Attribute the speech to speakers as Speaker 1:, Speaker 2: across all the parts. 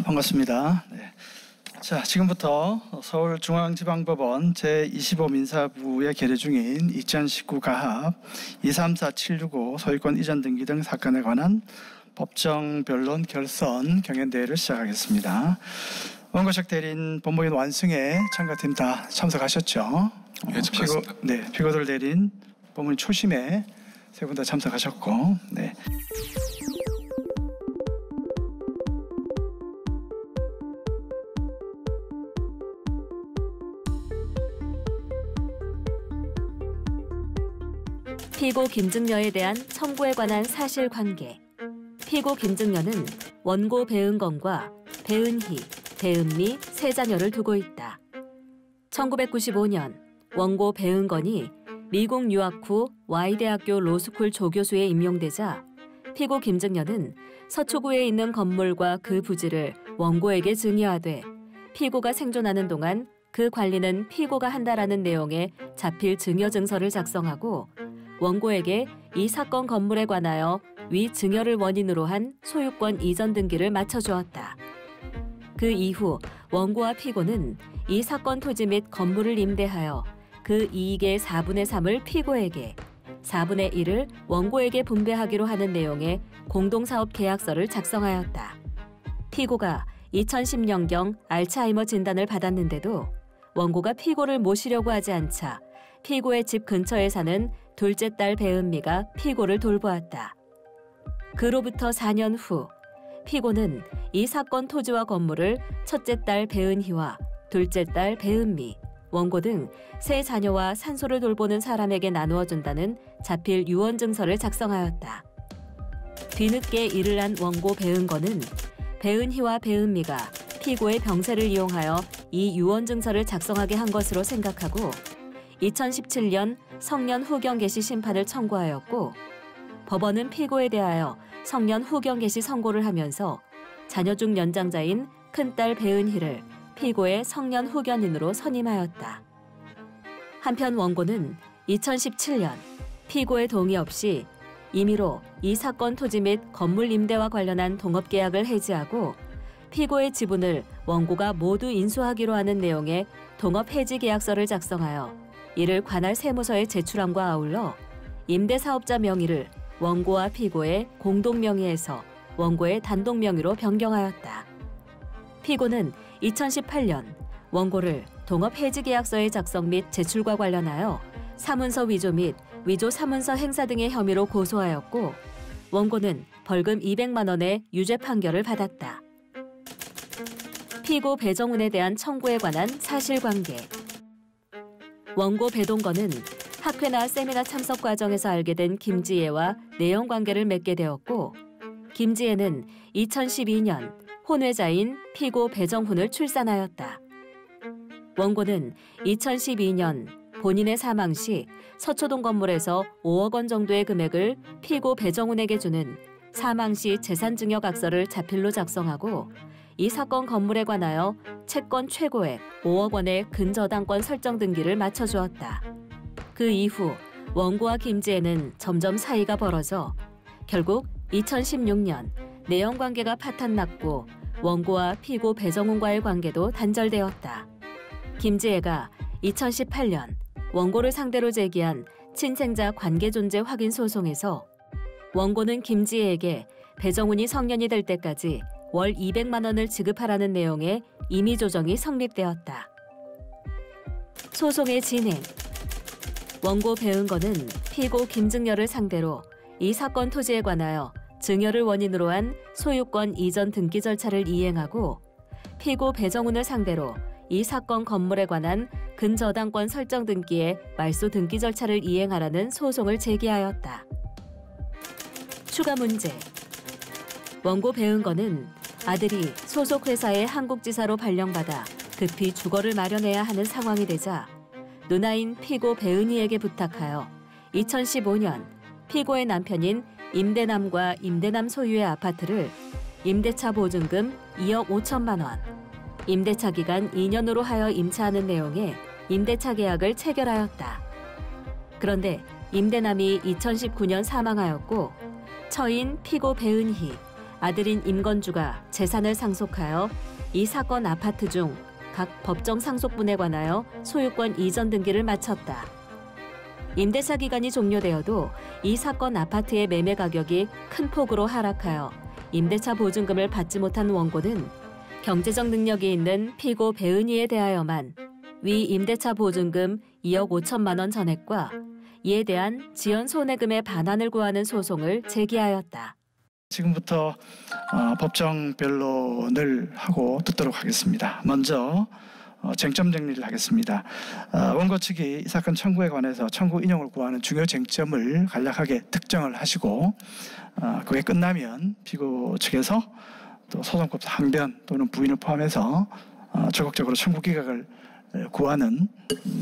Speaker 1: 반갑습니다. 네. 자, 지금부터 서울중앙지방법원 제25민사부에 계류 중인 2019 가합 234765 소유권 이전 등기 등 사건에 관한 법정 변론 결선 경연대회를 시작하겠습니다. 원고석 대리인 법무위원 완승에 참가팀 다 참석하셨죠?
Speaker 2: 네, 참석했습니다.
Speaker 1: 피고들 대리인 법무위원 초심에 세 분 다 참석하셨고, 네.
Speaker 3: 피고 김증녀에 대한 청구에 관한 사실관계. 피고 김증녀는 원고 배은건과 배은희, 배은미 세 자녀를 두고 있다. 1995년 원고 배은건이 미국 유학 후 Y대학교 로스쿨 조교수에 임용되자 피고 김증녀는 서초구에 있는 건물과 그 부지를 원고에게 증여하되 피고가 생존하는 동안 그 관리는 피고가 한다라는 내용의 자필 증여 증서를 작성하고 원고에게 이 사건 건물에 관하여 위 증여를 원인으로 한 소유권 이전 등기를 맞춰주었다. 그 이후 원고와 피고는 이 사건 토지 및 건물을 임대하여 그 이익의 4분의 3을 피고에게, 4분의 1을 원고에게 분배하기로 하는 내용의 공동사업 계약서를 작성하였다. 피고가 2010년경 알츠하이머 진단을 받았는데도 원고가 피고를 모시려고 하지 않자 피고의 집 근처에 사는 둘째 딸 배은미가 피고를 돌보았다. 그로부터 4년 후 피고는 이 사건 토지와 건물을 첫째 딸 배은희와 둘째 딸 배은미, 원고 등 세 자녀와 산소를 돌보는 사람에게 나누어 준다는 자필 유언증서를 작성하였다. 뒤늦게 일을 한 원고 배은건은 배은희와 배은미가 피고의 병세를 이용하여 이 유언증서를 작성하게 한 것으로 생각하고 2017년 성년 후견 개시 심판을 청구하였고 법원은 피고에 대하여 성년 후견 개시 선고를 하면서 자녀 중 연장자인 큰딸 배은희를 피고의 성년 후견인으로 선임하였다. 한편 원고는 2017년 피고의 동의 없이 임의로 이 사건 토지 및 건물 임대와 관련한 동업계약을 해지하고 피고의 지분을 원고가 모두 인수하기로 하는 내용의 동업해지계약서를 작성하여 이를 관할 세무서에 제출함과 아울러 임대사업자 명의를 원고와 피고의 공동명의에서 원고의 단독명의로 변경하였다. 피고는 2018년 원고를 동업해지계약서의 작성 및 제출과 관련하여 사문서 위조 및 위조 사문서 행사 등의 혐의로 고소하였고 원고는 벌금 200만 원의 유죄 판결을 받았다. 피고 배정훈에 대한 청구에 관한 사실관계. 원고 배동건은 학회나 세미나 참석 과정에서 알게 된 김지혜와 내연관계를 맺게 되었고 김지혜는 2012년 혼외자인 피고 배정훈을 출산하였다. 원고는 2012년 본인의 사망 시 서초동 건물에서 5억 원 정도의 금액을 피고 배정훈에게 주는 사망 시 재산증여각서를 자필로 작성하고 이 사건 건물에 관하여 채권 최고액 5억 원의 근저당권 설정 등기를 맞춰주었다. 그 이후 원고와 김지혜는 점점 사이가 벌어져 결국 2016년 내연관계가 파탄났고 원고와 피고 배정훈과의 관계도 단절되었다. 김지혜가 2018년 원고를 상대로 제기한 친생자 관계존재 확인 소송에서 원고는 김지혜에게 배정훈이 성년이 될 때까지 월 200만 원을 지급하라는 내용의 임의 조정이 성립되었다. 소송의 진행. 원고 배은건은 피고 김증녀를 상대로 이 사건 토지에 관하여 증여를 원인으로 한 소유권 이전 등기 절차를 이행하고 피고 배정훈을 상대로 이 사건 건물에 관한 근저당권 설정 등기의 말소 등기 절차를 이행하라는 소송을 제기하였다. 추가 문제. 원고 배은건은 아들이 소속 회사의 한국지사로 발령받아 급히 주거를 마련해야 하는 상황이 되자 누나인 피고 배은희에게 부탁하여 2015년 피고의 남편인 임대남과 임대남 소유의 아파트를 임대차 보증금 2억 5천만 원, 임대차 기간 2년으로 하여 임차하는 내용의 임대차 계약을 체결하였다. 그런데 임대남이 2019년 사망하였고 처인 피고 배은희, 아들인 임건주가 재산을 상속하여 이 사건 아파트 중 각 법정 상속분에 관하여 소유권 이전 등기를 마쳤다. 임대차 기간이 종료되어도 이 사건 아파트의 매매 가격이 큰 폭으로 하락하여 임대차 보증금을 받지 못한 원고는 경제적 능력이 있는 피고 배은희에 대하여만 위 임대차 보증금 2억 5천만 원 전액과 이에 대한 지연 손해금의 반환을 구하는 소송을 제기하였다.
Speaker 1: 지금부터 법정 변론을 하고 듣도록 하겠습니다. 먼저 쟁점 정리를 하겠습니다. 원고 측이 이 사건 청구에 관해서 청구 인용을 구하는 중요 쟁점을 간략하게 특정을 하시고 그게 끝나면 피고 측에서 또 소송법 항변 또는 부인을 포함해서 적극적으로 청구 기각을 구하는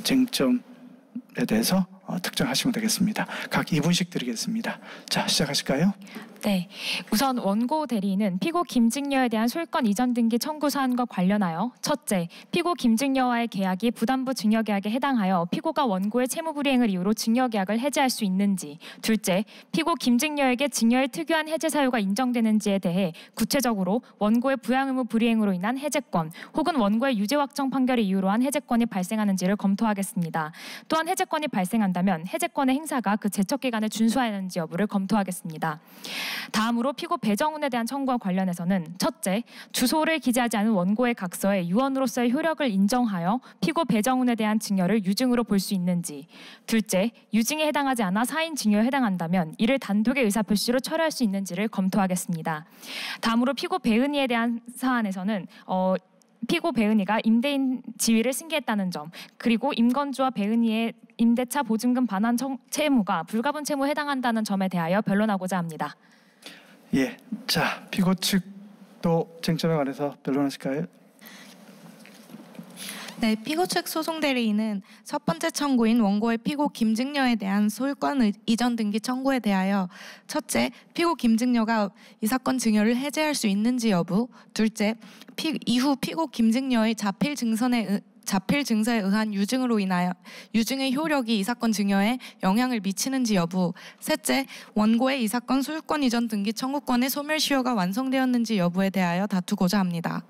Speaker 1: 쟁점에 대해서 특정하시면 되겠습니다. 각 2분씩 드리겠습니다. 자, 시작하실까요?
Speaker 2: 네, 우선 원고 대리인은 피고 김직녀에 대한 소유권 이전 등기 청구 사안과 관련하여 첫째, 피고 김직녀와의 계약이 부담부 증여계약에 해당하여 피고가 원고의 채무불이행을 이유로 증여계약을 해지할 수 있는지, 둘째, 피고 김직녀에게 증여의 특유한 해제 사유가 인정되는지에 대해 구체적으로 원고의 부양의무 불이행으로 인한 해제권 혹은 원고의 유죄 확정 판결의 이유로 한 해제권이 발생하는지를 검토하겠습니다. 또한 해제권이 발생한다면 해제권의 행사가 그 제척기간을 준수하는지 여부를 검토하겠습니다. 다음으로 피고 배정훈에 대한 청구와 관련해서는 첫째, 주소를 기재하지 않은 원고의 각서에 유언으로서의 효력을 인정하여 피고 배정훈에 대한 증여를 유증으로 볼 수 있는지, 둘째, 유증에 해당하지 않아 사인 증여에 해당한다면 이를 단독의 의사표시로 처리할 수 있는지를 검토하겠습니다. 다음으로 피고 배은희에 대한 사안에서는 피고 배은희가 임대인 지위를 승계했다는 점, 그리고 임건주와 배은희의 임대차 보증금 반환 채무가 불가분 채무에 해당한다는 점에 대하여 변론하고자 합니다.
Speaker 1: 예, 자, 피고 측도 쟁점에 관해서 변론하실까요?
Speaker 4: 네, 피고 측 소송 대리인은 첫 번째 청구인 원고의 피고 김직녀에 대한 소유권 이전 등기 청구에 대하여 첫째, 피고 김직녀가 이 사건 증여를 해제할 수 있는지 여부, 둘째, 이후 피고 김직녀의 자필 증서에 의한 유증으로 인하여 유증의 효력이 이 사건 증여에 영향을 미치는지 여부, 셋째, 원고의 이 사건 소유권 이전 등기 청구권의 소멸시효가 완성되었는지 여부에 대하여 다투고자 합니다.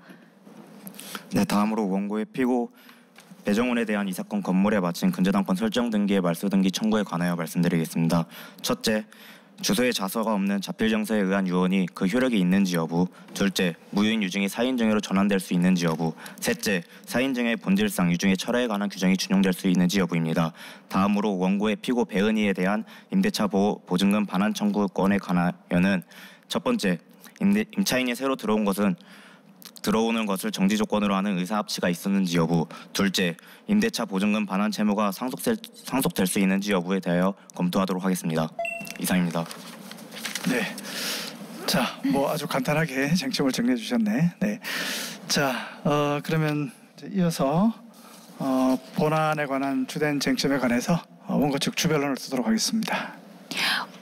Speaker 5: 네, 다음으로 원고의 피고 배정훈에 대한 이 사건 건물에 마친 근저당권 설정 등기의 말소 등기 청구에 관하여 말씀드리겠습니다. 첫째, 주소에 자서가 없는 자필 증서에 의한 유언이 그 효력이 있는지 여부, 둘째, 무효인 유증이 사인 증여로 전환될 수 있는지 여부, 셋째, 사인 증여의 본질상 유증의 철회에 관한 규정이 준용될 수 있는지 여부입니다. 다음으로 원고의 피고 배은희에 대한 임대차 보증금 반환 청구권에 관하여는 첫 번째, 임차인이 새로 들어오는 것을 정지 조건으로 하는 의사 합치가 있었는지 여부, 둘째, 임대차 보증금 반환 채무가 상속될 수 있는지 여부에 대하여 검토하도록 하겠습니다. 이상입니다.
Speaker 1: 네, 자, 아주 간단하게 쟁점을 정리해 주셨네. 네, 자, 그러면 이제 이어서 본안에 관한 주된 쟁점에 관해서 원고 측 주변론을 듣도록 하겠습니다.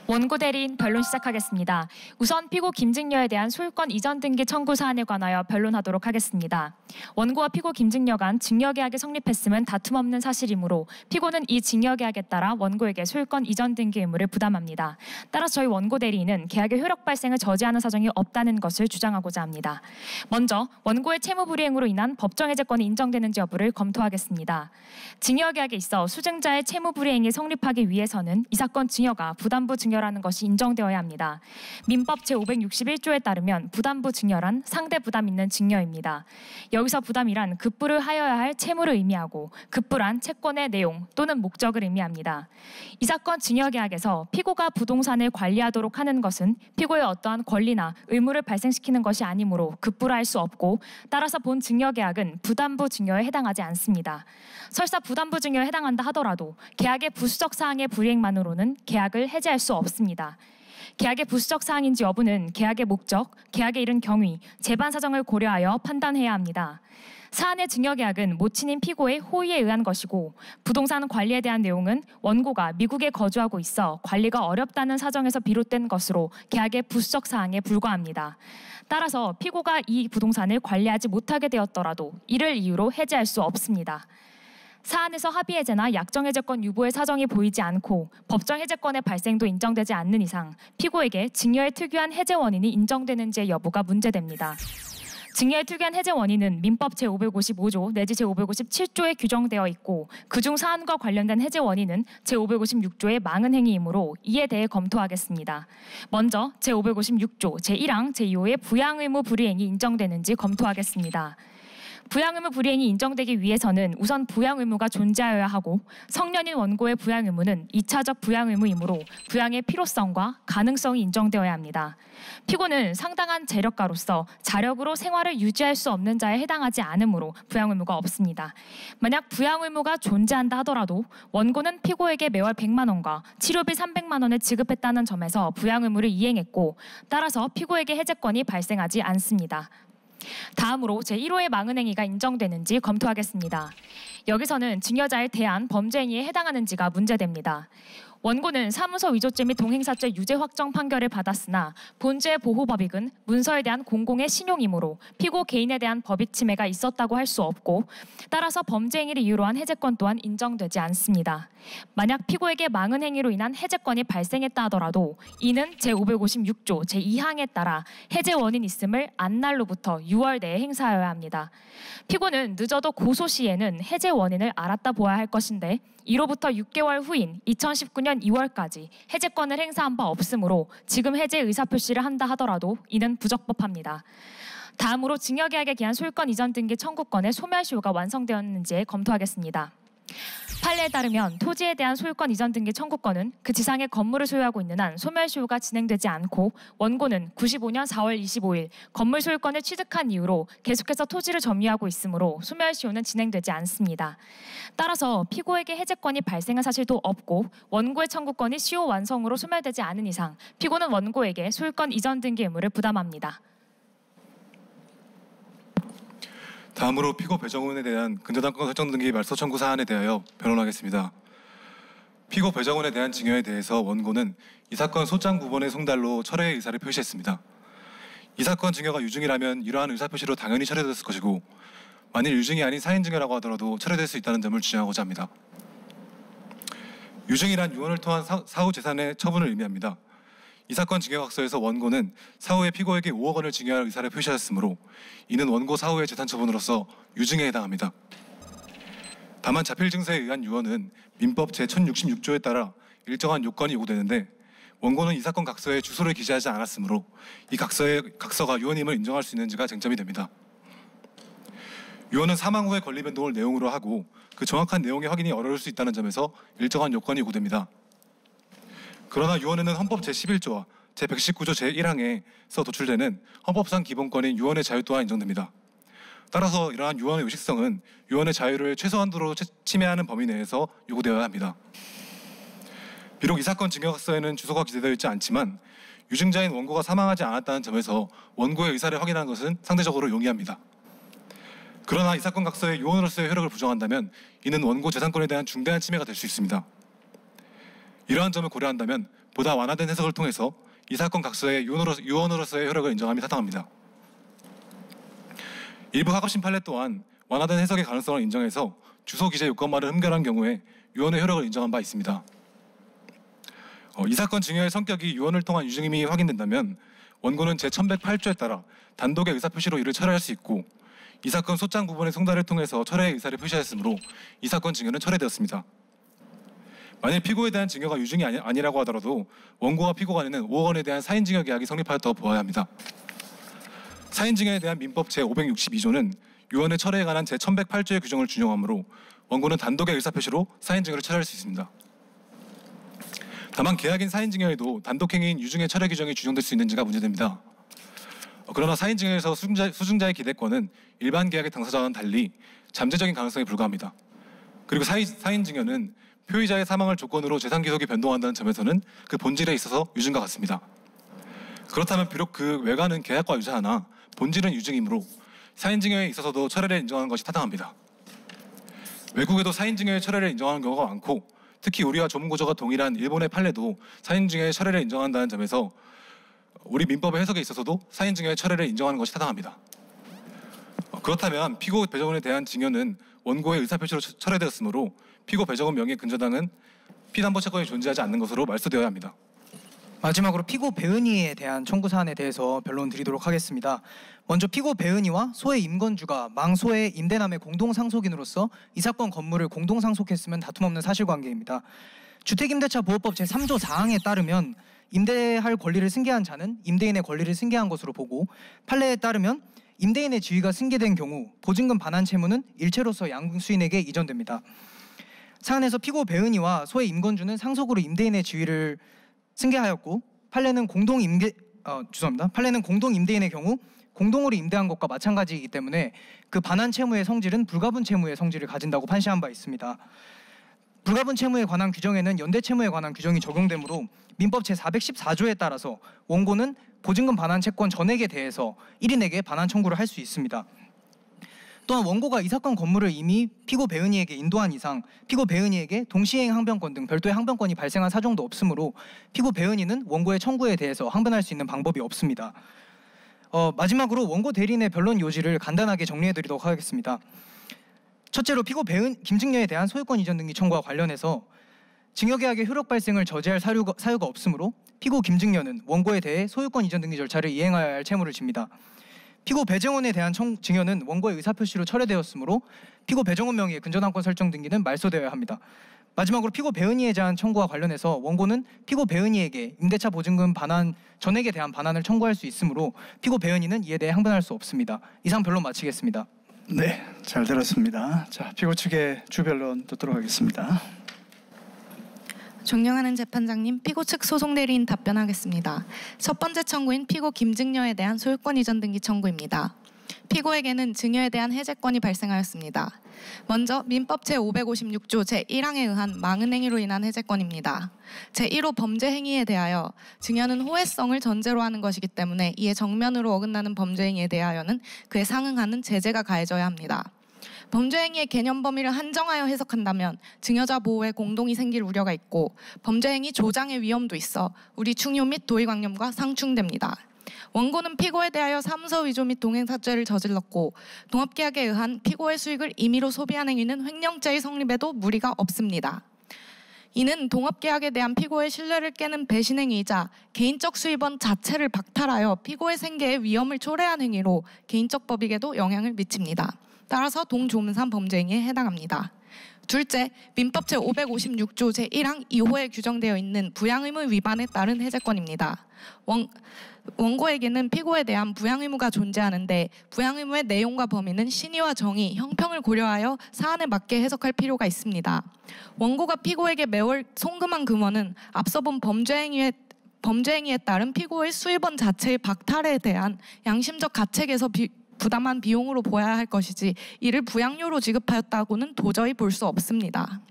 Speaker 2: 원고 대리인 변론 시작하겠습니다. 우선 피고 김직녀에 대한 소유권 이전 등기 청구 사안에 관하여 변론하도록 하겠습니다. 원고와 피고 김직녀 간 증여계약이 성립했음은 다툼 없는 사실이므로 피고는 이 증여계약에 따라 원고에게 소유권 이전 등기 의무를 부담합니다. 따라서 저희 원고 대리인은 계약의 효력 발생을 저지하는 사정이 없다는 것을 주장하고자 합니다. 먼저 원고의 채무불이행으로 인한 법정해제권이 인정되는지 여부를 검토하겠습니다. 증여계약에 있어 수증자의 채무불이행이 성립하기 위해서는 이 사건 증여가 부담부 증여라는 것이 인정되어야 합니다. 민법 제561조에 따르면 부담부 증여란 상대 부담 있는 증여입니다. 여기서 부담이란 급부를 하여야 할 채무를 의미하고 급부란 채권의 내용 또는 목적을 의미합니다. 이 사건 증여계약에서 피고가 부동산을 관리하도록 하는 것은 피고의 어떠한 권리나 의무를 발생시키는 것이 아니므로 급부를 할 수 없고 따라서 본 증여계약은 부담부 증여에 해당하지 않습니다. 설사 부담부 증여에 해당한다 하더라도 계약의 부수적 사항의 불이행만으로는 계약을 해제할 수 없습니다. 계약의 부수적 사항인지 여부는 계약의 목적, 계약에 이른 경위, 재반 사정을 고려하여 판단해야 합니다. 사안의 증여계약은 모친인 피고의 호의에 의한 것이고 부동산 관리에 대한 내용은 원고가 미국에 거주하고 있어 관리가 어렵다는 사정에서 비롯된 것으로 계약의 부수적 사항에 불과합니다. 따라서 피고가 이 부동산을 관리하지 못하게 되었더라도 이를 이유로 해제할 수 없습니다. 사안에서 합의 해제나 약정 해제권 유보의 사정이 보이지 않고 법정 해제권의 발생도 인정되지 않는 이상 피고에게 증여의 특유한 해제 원인이 인정되는지의 여부가 문제됩니다. 증여의 특유한 해제 원인은 민법 제555조 내지 제557조에 규정되어 있고 그중 사안과 관련된 해제 원인은 제556조의 망은 행위이므로 이에 대해 검토하겠습니다. 먼저 제556조 제1항 제2호의 부양 의무 불이행이 인정되는지 검토하겠습니다. 부양 의무 불이행이 인정되기 위해서는 우선 부양 의무가 존재하여야 하고 성년인 원고의 부양 의무는 2차적 부양 의무이므로 부양의 필요성과 가능성이 인정되어야 합니다. 피고는 상당한 재력가로서 자력으로 생활을 유지할 수 없는 자에 해당하지 않으므로 부양 의무가 없습니다. 만약 부양 의무가 존재한다 하더라도 원고는 피고에게 매월 100만 원과 치료비 300만 원을 지급했다는 점에서 부양 의무를 이행했고 따라서 피고에게 해제권이 발생하지 않습니다. 다음으로 제1호의 망은 행위가 인정되는지 검토하겠습니다. 여기서는 증여자에 대한 범죄 행위에 해당하는지가 문제됩니다. 원고는 사무소 위조죄 및 동행사죄 유죄 확정 판결을 받았으나 본죄의 보호법익은 문서에 대한 공공의 신용이므로 피고 개인에 대한 법익 침해가 있었다고 할 수 없고 따라서 범죄 행위를 이유로 한 해제권 또한 인정되지 않습니다. 만약 피고에게 망은 행위로 인한 해제권이 발생했다 하더라도 이는 제556조 제2항에 따라 해제 원인 있음을 안날로부터 6월 내에 행사하여야 합니다. 피고는 늦어도 고소 시에는 해제 원인을 알았다 보아야 할 것인데 이로부터 6개월 후인 2019년 2월까지 해제권을 행사한 바 없으므로 지금 해제 의사표시를 한다 하더라도 이는 부적법합니다. 다음으로 증여계약에 기한 소유권 이전 등기 청구권의 소멸시효가 완성되었는지 검토하겠습니다. 판례에 따르면 토지에 대한 소유권 이전 등기 청구권은 그 지상의 건물을 소유하고 있는 한 소멸시효가 진행되지 않고 원고는 95년 4월 25일 건물 소유권을 취득한 이후로 계속해서 토지를 점유하고 있으므로 소멸시효는 진행되지 않습니다. 따라서 피고에게 해제권이 발생한 사실도 없고 원고의 청구권이 시효 완성으로 소멸되지 않은 이상 피고는 원고에게 소유권 이전 등기 의무를 부담합니다.
Speaker 6: 다음으로 피고 배정훈에 대한 근저당권 설정 등기 말소 청구 사안에 대하여 변론하겠습니다. 피고 배정훈에 대한 증여에 대해서 원고는 이 사건 소장 부본의 송달로 철회의 의사를 표시했습니다. 이 사건 증여가 유증이라면 이러한 의사표시로 당연히 철회됐을 것이고 만일 유증이 아닌 사인 증여라고 하더라도 철회될 수 있다는 점을 주장하고자 합니다. 유증이란 유언을 통한 사후 재산의 처분을 의미합니다. 이 사건 증여각서에서 원고는 사후에 피고에게 5억 원을 증여할 의사를 표시하였으므로 이는 원고 사후의 재산 처분으로서 유증에 해당합니다. 다만 자필 증서에 의한 유언은 민법 제1066조에 따라 일정한 요건이 요구되는데 원고는 이 사건 각서에 주소를 기재하지 않았으므로 이 각서가 유언임을 인정할 수 있는지가 쟁점이 됩니다. 유언은 사망 후의 권리 변동을 내용으로 하고 그 정확한 내용의 확인이 어려울 수 있다는 점에서 일정한 요건이 요구됩니다. 그러나 유언에는 헌법 제11조와 제119조 제1항에서 도출되는 헌법상 기본권인 유언의 자유 또한 인정됩니다. 따라서 이러한 유언의 의식성은 유언의 자유를 최소한도로 침해하는 범위 내에서 요구되어야 합니다. 비록 이 사건 증여각서에는 주소가 기재되어 있지 않지만 유증자인 원고가 사망하지 않았다는 점에서 원고의 의사를 확인하는 것은 상대적으로 용이합니다. 그러나 이 사건 각서의 유언으로서의 효력을 부정한다면 이는 원고 재산권에 대한 중대한 침해가 될 수 있습니다. 이러한 점을 고려한다면 보다 완화된 해석을 통해서 이 사건 각서의 유언으로서의 효력을 인정함이 타당합니다. 일부 하급심 판례 또한 완화된 해석의 가능성을 인정해서 주소 기재 요건만을 흠결한 경우에 유언의 효력을 인정한 바 있습니다. 이 사건 증여의 성격이 유언을 통한 유증임이 확인된다면 원고는 제1108조에 따라 단독의 의사표시로 이를 철회할 수 있고 이 사건 소장 부분의 송달을 통해서 철회의 의사를 표시하였으므로 이 사건 증여는 철회되었습니다. 만일 피고에 대한 증여가 유증이 아니라고 하더라도 원고와 피고 간에는 5억 원에 대한 사인증여 계약이 성립하였다고 보아야 합니다. 사인증여에 대한 민법 제562조는 유언의 철회에 관한 제1108조의 규정을 준용하므로 원고는 단독의 의사표시로 사인증여를 철회할 수 있습니다. 다만 계약인 사인증여에도 단독행위인 유증의 철회 규정이 준용될 수 있는지가 문제됩니다. 그러나 사인증여에서 수증자의 기대권은 일반 계약의 당사자와는 달리 잠재적인 가능성에 불과합니다. 그리고 사인증여는 표의자의 사망을 조건으로 재산 귀속이 변동한다는 점에서는 그 본질에 있어서 유증과 같습니다. 그렇다면 비록 그 외관은 계약과 유사하나 본질은 유증이므로 사인증여에 있어서도 철회를 인정하는 것이 타당합니다. 외국에도 사인증여의 철회를 인정하는 경우가 많고 특히 우리와 조문고저가 동일한 일본의 판례도 사인증여의 철회를 인정한다는 점에서 우리 민법의 해석에 있어서도 사인증여의 철회를 인정하는 것이 타당합니다. 그렇다면 피고 배정훈에 대한 증여는 원고의 의사표시로 철회되었으므로 피고 배정훈 명의 근저당은 피담보 채권이 존재하지 않는 것으로 말소되어야 합니다.
Speaker 7: 마지막으로 피고 배은희에 대한 청구 사안에 대해서 변론 드리도록 하겠습니다. 먼저 피고 배은희와 소의 임건주가 망소의 임대남의 공동상속인으로서 이 사건 건물을 공동상속했으면 다툼 없는 사실관계입니다. 주택임대차 보호법 제3조 4항에 따르면 임대할 권리를 승계한 자는 임대인의 권리를 승계한 것으로 보고, 판례에 따르면 임대인의 지위가 승계된 경우 보증금 반환 채무는 일체로서 양수인에게 이전됩니다. 사안에서 피고 배은희와 소의 임건주는 상속으로 임대인의 지위를 승계하였고, 판례는 공동 임대인의 경우 공동으로 임대한 것과 마찬가지이기 때문에 그 반환 채무의 성질은 불가분 채무의 성질을 가진다고 판시한 바 있습니다. 불가분 채무에 관한 규정에는 연대 채무에 관한 규정이 적용되므로 민법 제414조에 따라서 원고는 보증금 반환 채권 전액에 대해서 1인에게 반환 청구를 할 수 있습니다. 또한 원고가 이 사건 건물을 이미 피고 배은희에게 인도한 이상 피고 배은희에게 동시행 항변권 등 별도의 항변권이 발생한 사정도 없으므로 피고 배은희는 원고의 청구에 대해서 항변할 수 있는 방법이 없습니다. 마지막으로 원고 대리인의 변론 요지를 간단하게 정리해드리도록 하겠습니다. 첫째로 피고 김증녀에 대한 소유권 이전 등기 청구와 관련해서 증여계약의 효력 발생을 저지할 사유가 없으므로 피고 김증녀는 원고에 대해 소유권 이전 등기 절차를 이행해야 할 채무를 집니다. 피고 배정훈에 대한 증여는 원고의 의사표시로 철회되었으므로 피고 배정훈 명의의 근저당권 설정 등기는 말소되어야 합니다. 마지막으로 피고 배은희에 대한 청구와 관련해서 원고는 피고 배은희에게 임대차 보증금 반환 전액에 대한 반환을 청구할 수 있으므로 피고 배은희는 이에 대해 항변할 수 없습니다. 이상 변론 마치겠습니다.
Speaker 1: 네, 잘 들었습니다. 자, 피고 측의 주변론 듣도록 하겠습니다.
Speaker 4: 존경하는 재판장님, 피고 측 소송 대리인 답변하겠습니다. 첫 번째 청구인 피고 김증녀에 대한 소유권 이전 등기 청구입니다. 피고에게는 증여에 대한 해제권이 발생하였습니다. 먼저 민법 제556조 제1항에 의한 망은행위로 인한 해제권입니다. 제1호 범죄 행위에 대하여 증여는 호혜성을 전제로 하는 것이기 때문에 이에 정면으로 어긋나는 범죄 행위에 대하여는 그에 상응하는 제재가 가해져야 합니다. 범죄행위의 개념 범위를 한정하여 해석한다면 증여자 보호에 공동이 생길 우려가 있고 범죄행위 조장의 위험도 있어 우리 충효 및 도의관념과 상충됩니다. 원고는 피고에 대하여 사무서 위조 및 동행사죄를 저질렀고 동업계약에 의한 피고의 수익을 임의로 소비한 행위는 횡령죄의 성립에도 무리가 없습니다. 이는 동업계약에 대한 피고의 신뢰를 깨는 배신행위이자 개인적 수입원 자체를 박탈하여 피고의 생계에 위험을 초래한 행위로 개인적 법익에도 영향을 미칩니다. 따라서 동조문산 범죄행위에 해당합니다. 둘째, 민법 제556조 제1항 2호에 규정되어 있는 부양의무 위반에 따른 해제권입니다. 원고에게는 피고에 대한 부양의무가 존재하는데 부양의무의 내용과 범위는 신의와 정의, 형평을 고려하여 사안에 맞게 해석할 필요가 있습니다. 원고가 피고에게 매월 송금한 금원은 앞서 본 범죄행위에 따른 피고의 수입원 자체의 박탈에 대한 양심적 가책에서 부담한 비용으로 보아야 할 것이지 이를 부양료로 지급하였다고는 도저히 볼 수 없습니다.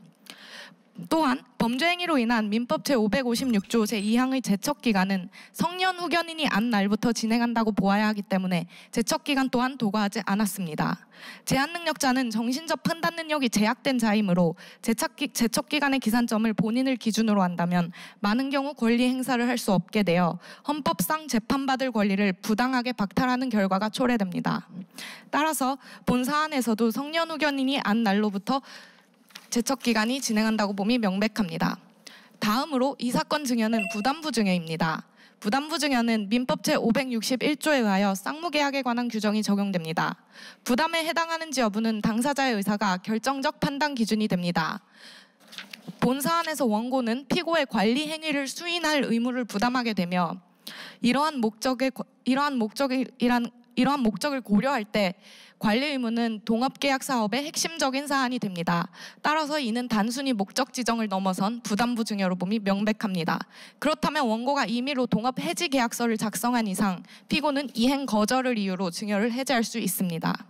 Speaker 4: 또한 범죄행위로 인한 민법 제556조 제2항의 제척기간은 성년 후견인이 안 날부터 진행한다고 보아야 하기 때문에 제척기간 또한 도과하지 않았습니다. 제한능력자는 정신적 판단 능력이 제약된 자이므로 제척기간의 기산점을 본인을 기준으로 한다면 많은 경우 권리 행사를 할 수 없게 되어 헌법상 재판받을 권리를 부당하게 박탈하는 결과가 초래됩니다. 따라서 본 사안에서도 성년 후견인이 안 날로부터 제척기간이 진행한다고 봄이 명백합니다. 다음으로 이 사건 증여는 부담부 증여입니다. 부담부 증여는 민법 제561조에 의하여 쌍무계약에 관한 규정이 적용됩니다. 부담에 해당하는지 여부는 당사자의 의사가 결정적 판단 기준이 됩니다. 본 사안에서 원고는 피고의 관리 행위를 수인할 의무를 부담하게 되며 이러한 목적을 고려할 때 관리 의무는 동업계약 사업의 핵심적인 사안이 됩니다. 따라서 이는 단순히 목적 지정을 넘어선 부담부 증여로 봄이 명백합니다. 그렇다면 원고가 임의로 동업 해지 계약서를 작성한 이상 피고는 이행 거절을 이유로 증여를 해제할 수 있습니다.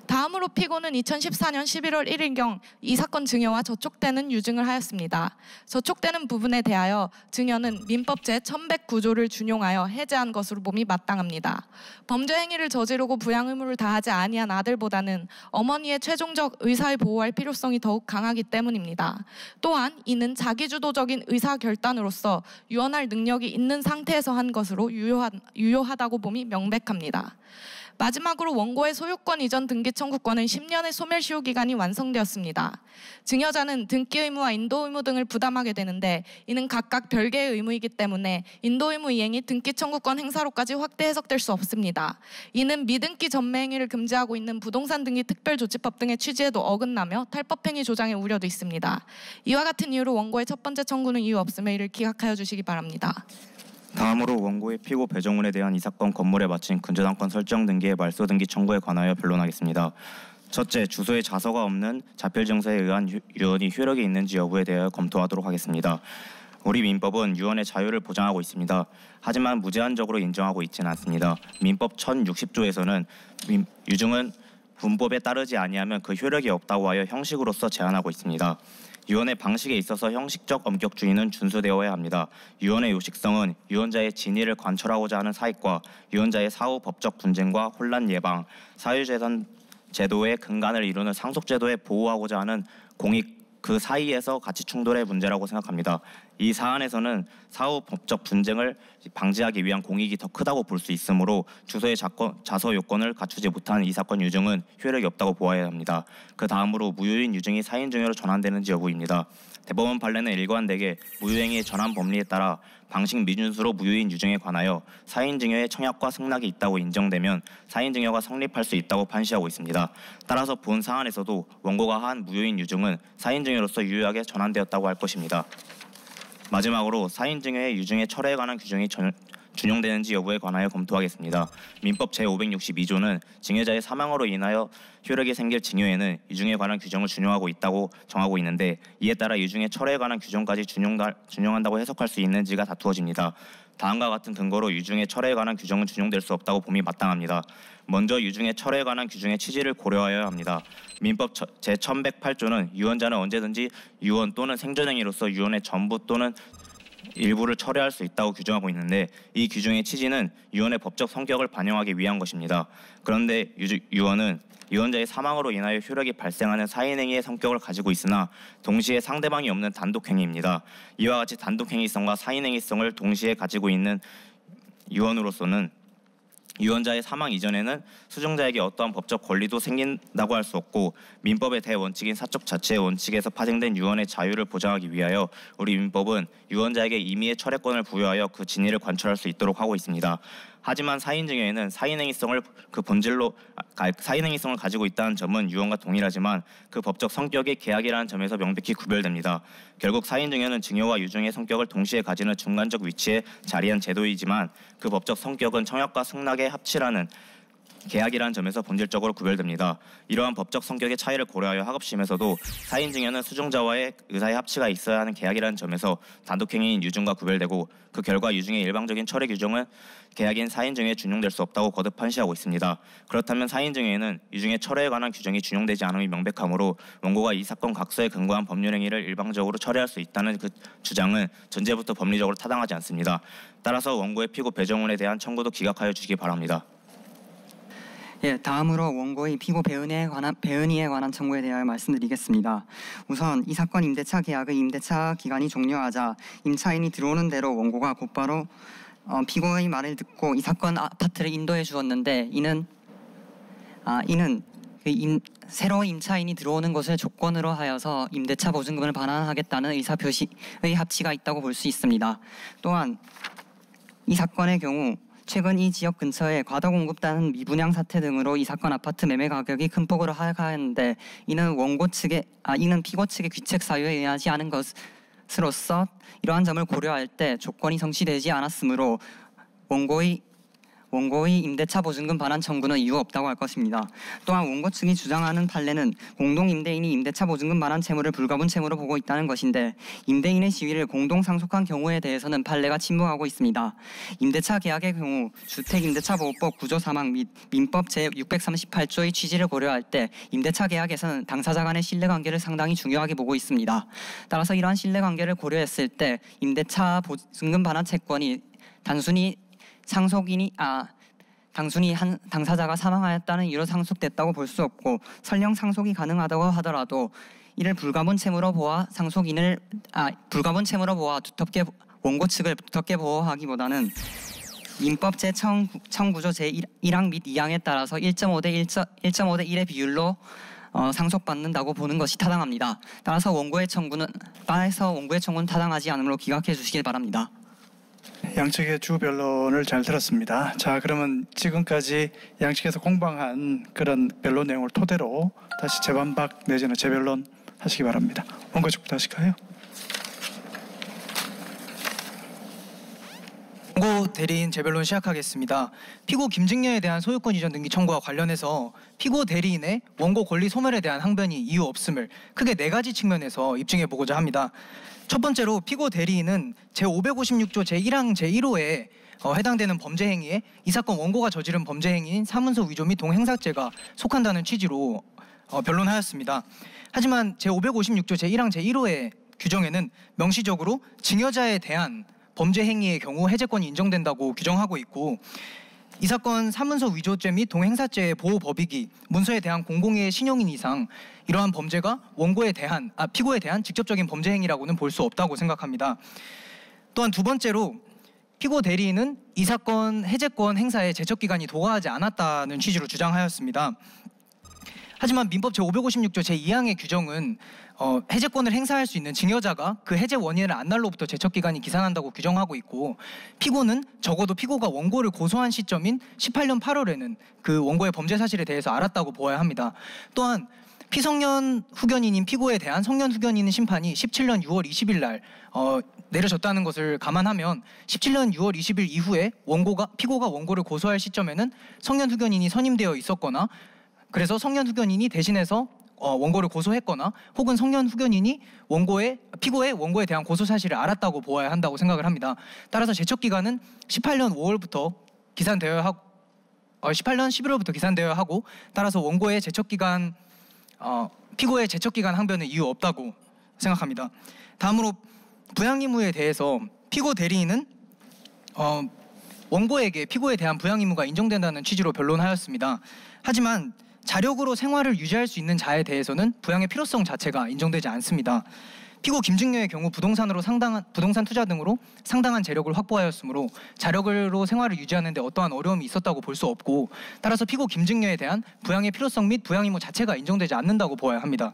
Speaker 4: 다음으로 피고는 2014년 11월 1일경 이 사건 증여와 저촉되는 유증을 하였습니다. 저촉되는 부분에 대하여 증여는 민법 제1109조를 준용하여 해제한 것으로 봄이 마땅합니다. 범죄 행위를 저지르고 부양 의무를 다하지 아니한 아들보다는 어머니의 최종적 의사를 보호할 필요성이 더욱 강하기 때문입니다. 또한 이는 자기주도적인 의사결단으로서 유언할 능력이 있는 상태에서 한 것으로 유효하다고 봄이 명백합니다. 마지막으로 원고의 소유권 이전 등기 청구권은 10년의 소멸시효 기간이 완성되었습니다. 증여자는 등기 의무와 인도 의무 등을 부담하게 되는데 이는 각각 별개의 의무이기 때문에 인도 의무 이행이 등기 청구권 행사로까지 확대 해석될 수 없습니다. 이는 미등기 전매 행위를 금지하고 있는 부동산 등기 특별조치법 등의 취지에도 어긋나며 탈법행위 조장의 우려도 있습니다. 이와 같은 이유로 원고의 첫 번째 청구는 이유 없음에 이를 기각하여 주시기 바랍니다.
Speaker 5: 다음으로 원고의 피고 배정훈에 대한 이 사건 건물에 마친 근저당권 설정 등기의 말소 등기 청구에 관하여 변론하겠습니다. 첫째, 주소에 자서가 없는 자필 증서에 의한 유언이 효력이 있는지 여부에 대하여 검토하도록 하겠습니다. 우리 민법은 유언의 자유를 보장하고 있습니다. 하지만 무제한적으로 인정하고 있지는 않습니다. 민법 1060조에서는 유증은 문법에 따르지 아니하면 그 효력이 없다고 하여 형식으로서 제한하고 있습니다. 유언의 방식에 있어서 형식적 엄격주의는 준수되어야 합니다. 유언의 요식성은 유언자의 진위를 관철하고자 하는 사익과 유언자의 사후 법적 분쟁과 혼란 예방, 사유재산 제도의 근간을 이루는 상속제도에 보호하고자 하는 공익 그 사이에서 가치 충돌의 문제라고 생각합니다. 이 사안에서는 사후 법적 분쟁을 방지하기 위한 공익이 더 크다고 볼 수 있으므로 주소의 자서 요건을 갖추지 못한 이 사건 유증은 효력이 없다고 보아야 합니다. 그 다음으로 무효인 유증이 사인증여로 전환되는지 여부입니다. 대법원 판례는 일관되게 무효행위의 전환 법리에 따라 방식 미준수로 무효인 유증에 관하여 사인증여의 청약과 승낙이 있다고 인정되면 사인증여가 성립할 수 있다고 판시하고 있습니다. 따라서 본 사안에서도 원고가 한 무효인 유증은 사인증여로서 유효하게 전환되었다고 할 것입니다. 마지막으로 사인증여의 유증의 철회에 관한 규정이 준용되는지 여부에 관하여 검토하겠습니다. 민법 제562조는 증여자의 사망으로 인하여 효력이 생길 증여에는 유증에 관한 규정을 준용하고 있다고 정하고 있는데 이에 따라 유증의 철회에 관한 규정까지 준용한다고 해석할 수 있는지가 다투어집니다. 다음과 같은 근거로 유증의 철회에 관한 규정은 준용될 수 없다고 봄이 마땅합니다. 먼저 유증의 철회에 관한 규정의 취지를 고려하여야 합니다. 민법 제1108조는 유언자는 언제든지 유언 또는 생존행위로서 유언의 전부 또는 일부를 철회할 수 있다고 규정하고 있는데 이 규정의 취지는 유언의 법적 성격을 반영하기 위한 것입니다. 그런데 유언은 유언자의 사망으로 인하여 효력이 발생하는 사인행위의 성격을 가지고 있으나 동시에 상대방이 없는 단독행위입니다. 이와 같이 단독행위성과 사인행위성을 동시에 가지고 있는 유언으로서는 유언자의 사망 이전에는 수증자에게 어떠한 법적 권리도 생긴다고 할 수 없고 민법의 대원칙인 사적 자체의 원칙에서 파생된 유언의 자유를 보장하기 위하여 우리 민법은 유언자에게 임의의 철회권을 부여하여 그 진위를 관철할 수 있도록 하고 있습니다. 하지만 사인증여에는 사인행위성을 가지고 있다는 점은 유언과 동일하지만 그 법적 성격이 계약이라는 점에서 명백히 구별됩니다. 결국 사인증여는 증여와 유증의 성격을 동시에 가지는 중간적 위치에 자리한 제도이지만 그 법적 성격은 청약과 승낙의 합치라는 계약이라는 점에서 본질적으로 구별됩니다. 이러한 법적 성격의 차이를 고려하여 하급심에서도 사인증여는 수증자와의 의사의 합치가 있어야 하는 계약이라는 점에서 단독행위인 유증과 구별되고 그 결과 유증의 일방적인 철회 규정은 계약인 사인증여에 준용될 수 없다고 거듭 판시하고 있습니다. 그렇다면 사인증여에는 유증의 철회에 관한 규정이 준용되지 않음이 명백하므로 원고가 이 사건 각서에 근거한 법률행위를 일방적으로 철회할 수 있다는 그 주장은 전제부터 법리적으로 타당하지 않습니다. 따라서 원고의 피고 배정훈에 대한 청구도 기각하여 주시기 바랍니다.
Speaker 8: 예, 다음으로 원고의 피고 배은희에 관한 청구에 대하여 말씀드리겠습니다. 우선 이 사건 임대차 계약의 임대차 기간이 종료하자 임차인이 들어오는 대로 원고가 곧바로 피고의 말을 듣고 이 사건 아파트를 인도해 주었는데 이는 새로 임차인이 들어오는 것을 조건으로 하여서 임대차 보증금을 반환하겠다는 의사표시의 합치가 있다고 볼 수 있습니다. 또한 이 사건의 경우 최근 이 지역 근처에 과다 공급되는 미분양 사태 등으로 이 사건 아파트 매매 가격이 큰 폭으로 하락하였는데 이는 피고 측의 귀책 사유에 의하지 않은 것으로서 이러한 점을 고려할 때 조건이 성취되지 않았으므로 원고의 임대차 보증금 반환 청구는 이유 없다고 할 것입니다. 또한 원고 측이 주장하는 판례는 공동 임대인이 임대차 보증금 반환 채무를 불가분 채무로 보고 있다는 것인데 임대인의 지위를 공동 상속한 경우에 대해서는 판례가 침묵하고 있습니다. 임대차 계약의 경우 주택임대차보호법 9조 3항 및 민법 제638조의 취지를 고려할 때 임대차 계약에서는 당사자 간의 신뢰관계를 상당히 중요하게 보고 있습니다. 따라서 이러한 신뢰관계를 고려했을 때 임대차 보증금 반환 채권이 단순히 한 당사자가 사망하였다는 이유로 상속됐다고 볼 수 없고 설령 상속이 가능하다고 하더라도 이를 불가분 채무로 보아 원고 측을 두텁게 보호하기보다는 민법 제1009조 제1항 및 2항에 따라서 1.5대 1의 비율로 상속받는다고 보는 것이 타당합니다. 따라서 원고의 청구는 타당하지 않으므로 기각해 주시길 바랍니다.
Speaker 1: 양측의 주 변론을 잘 들었습니다. 자, 그러면 지금까지 양측에서 공방한 그런 변론 내용을 토대로 다시 재반박 내지는 재변론 하시기 바랍니다. 원고 측부터 하실까요?
Speaker 7: 원고 대리인 재변론 시작하겠습니다. 피고 김증녀에 대한 소유권 이전 등기 청구와 관련해서 피고 대리인의 원고 권리 소멸에 대한 항변이 이유 없음을 크게 4가지 측면에서 입증해 보고자 합니다. 첫 번째로 피고 대리인은 제556조 제1항 제1호에 해당되는 범죄 행위에 이 사건 원고가 저지른 범죄 행위인 사문서 위조 및 동행사죄가 속한다는 취지로 변론하였습니다. 하지만 제556조 제1항 제1호의 규정에는 명시적으로 증여자에 대한 범죄 행위의 경우 해제권이 인정된다고 규정하고 있고, 이 사건 사문서 위조죄 및 동행사죄의 보호 법익이 문서에 대한 공공의 신용인 이상 이러한 범죄가 피고에 대한 직접적인 범죄 행위라고는 볼 수 없다고 생각합니다. 또한 두 번째로 피고 대리인은 이 사건 해제권 행사에 제척기간이 도과하지 않았다는 취지로 주장하였습니다. 하지만 민법 제556조 제2항의 규정은 해제권을 행사할 수 있는 증여자가 그 해제 원인을 안 날로부터 제척기간이 기산한다고 규정하고 있고, 피고는 적어도 피고가 원고를 고소한 시점인 18년 8월에는 그 원고의 범죄 사실에 대해서 알았다고 보아야 합니다. 또한 피성년 후견인인 피고에 대한 성년 후견인 심판이 17년 6월 20일 날 내려졌다는 것을 감안하면 17년 6월 20일 이후에 피고가 원고를 고소할 시점에는 성년 후견인이 선임되어 있었거나, 그래서 성년 후견인이 대신해서 원고를 고소했거나, 혹은 성년 후견인이 피고의 원고에 대한 고소 사실을 알았다고 보아야 한다고 생각을 합니다. 따라서 제척 기간은 18년 5월부터 기산되어야 하고 18년 11월부터 기산되어야 하고, 따라서 원고의 제척 기간 피고의 제척 기간 항변은 이유 없다고 생각합니다. 다음으로 부양 의무에 대해서 피고 대리인은 원고에게 피고에 대한 부양 의무가 인정된다는 취지로 변론하였습니다. 하지만 자력으로 생활을 유지할 수 있는 자에 대해서는 부양의 필요성 자체가 인정되지 않습니다. 피고 김증녀의 경우 부동산 투자 등으로 상당한 재력을 확보하였으므로 자력으로 생활을 유지하는 데 어떠한 어려움이 있었다고 볼 수 없고, 따라서 피고 김증녀에 대한 부양의 필요성 및 부양 의무 자체가 인정되지 않는다고 보아야 합니다.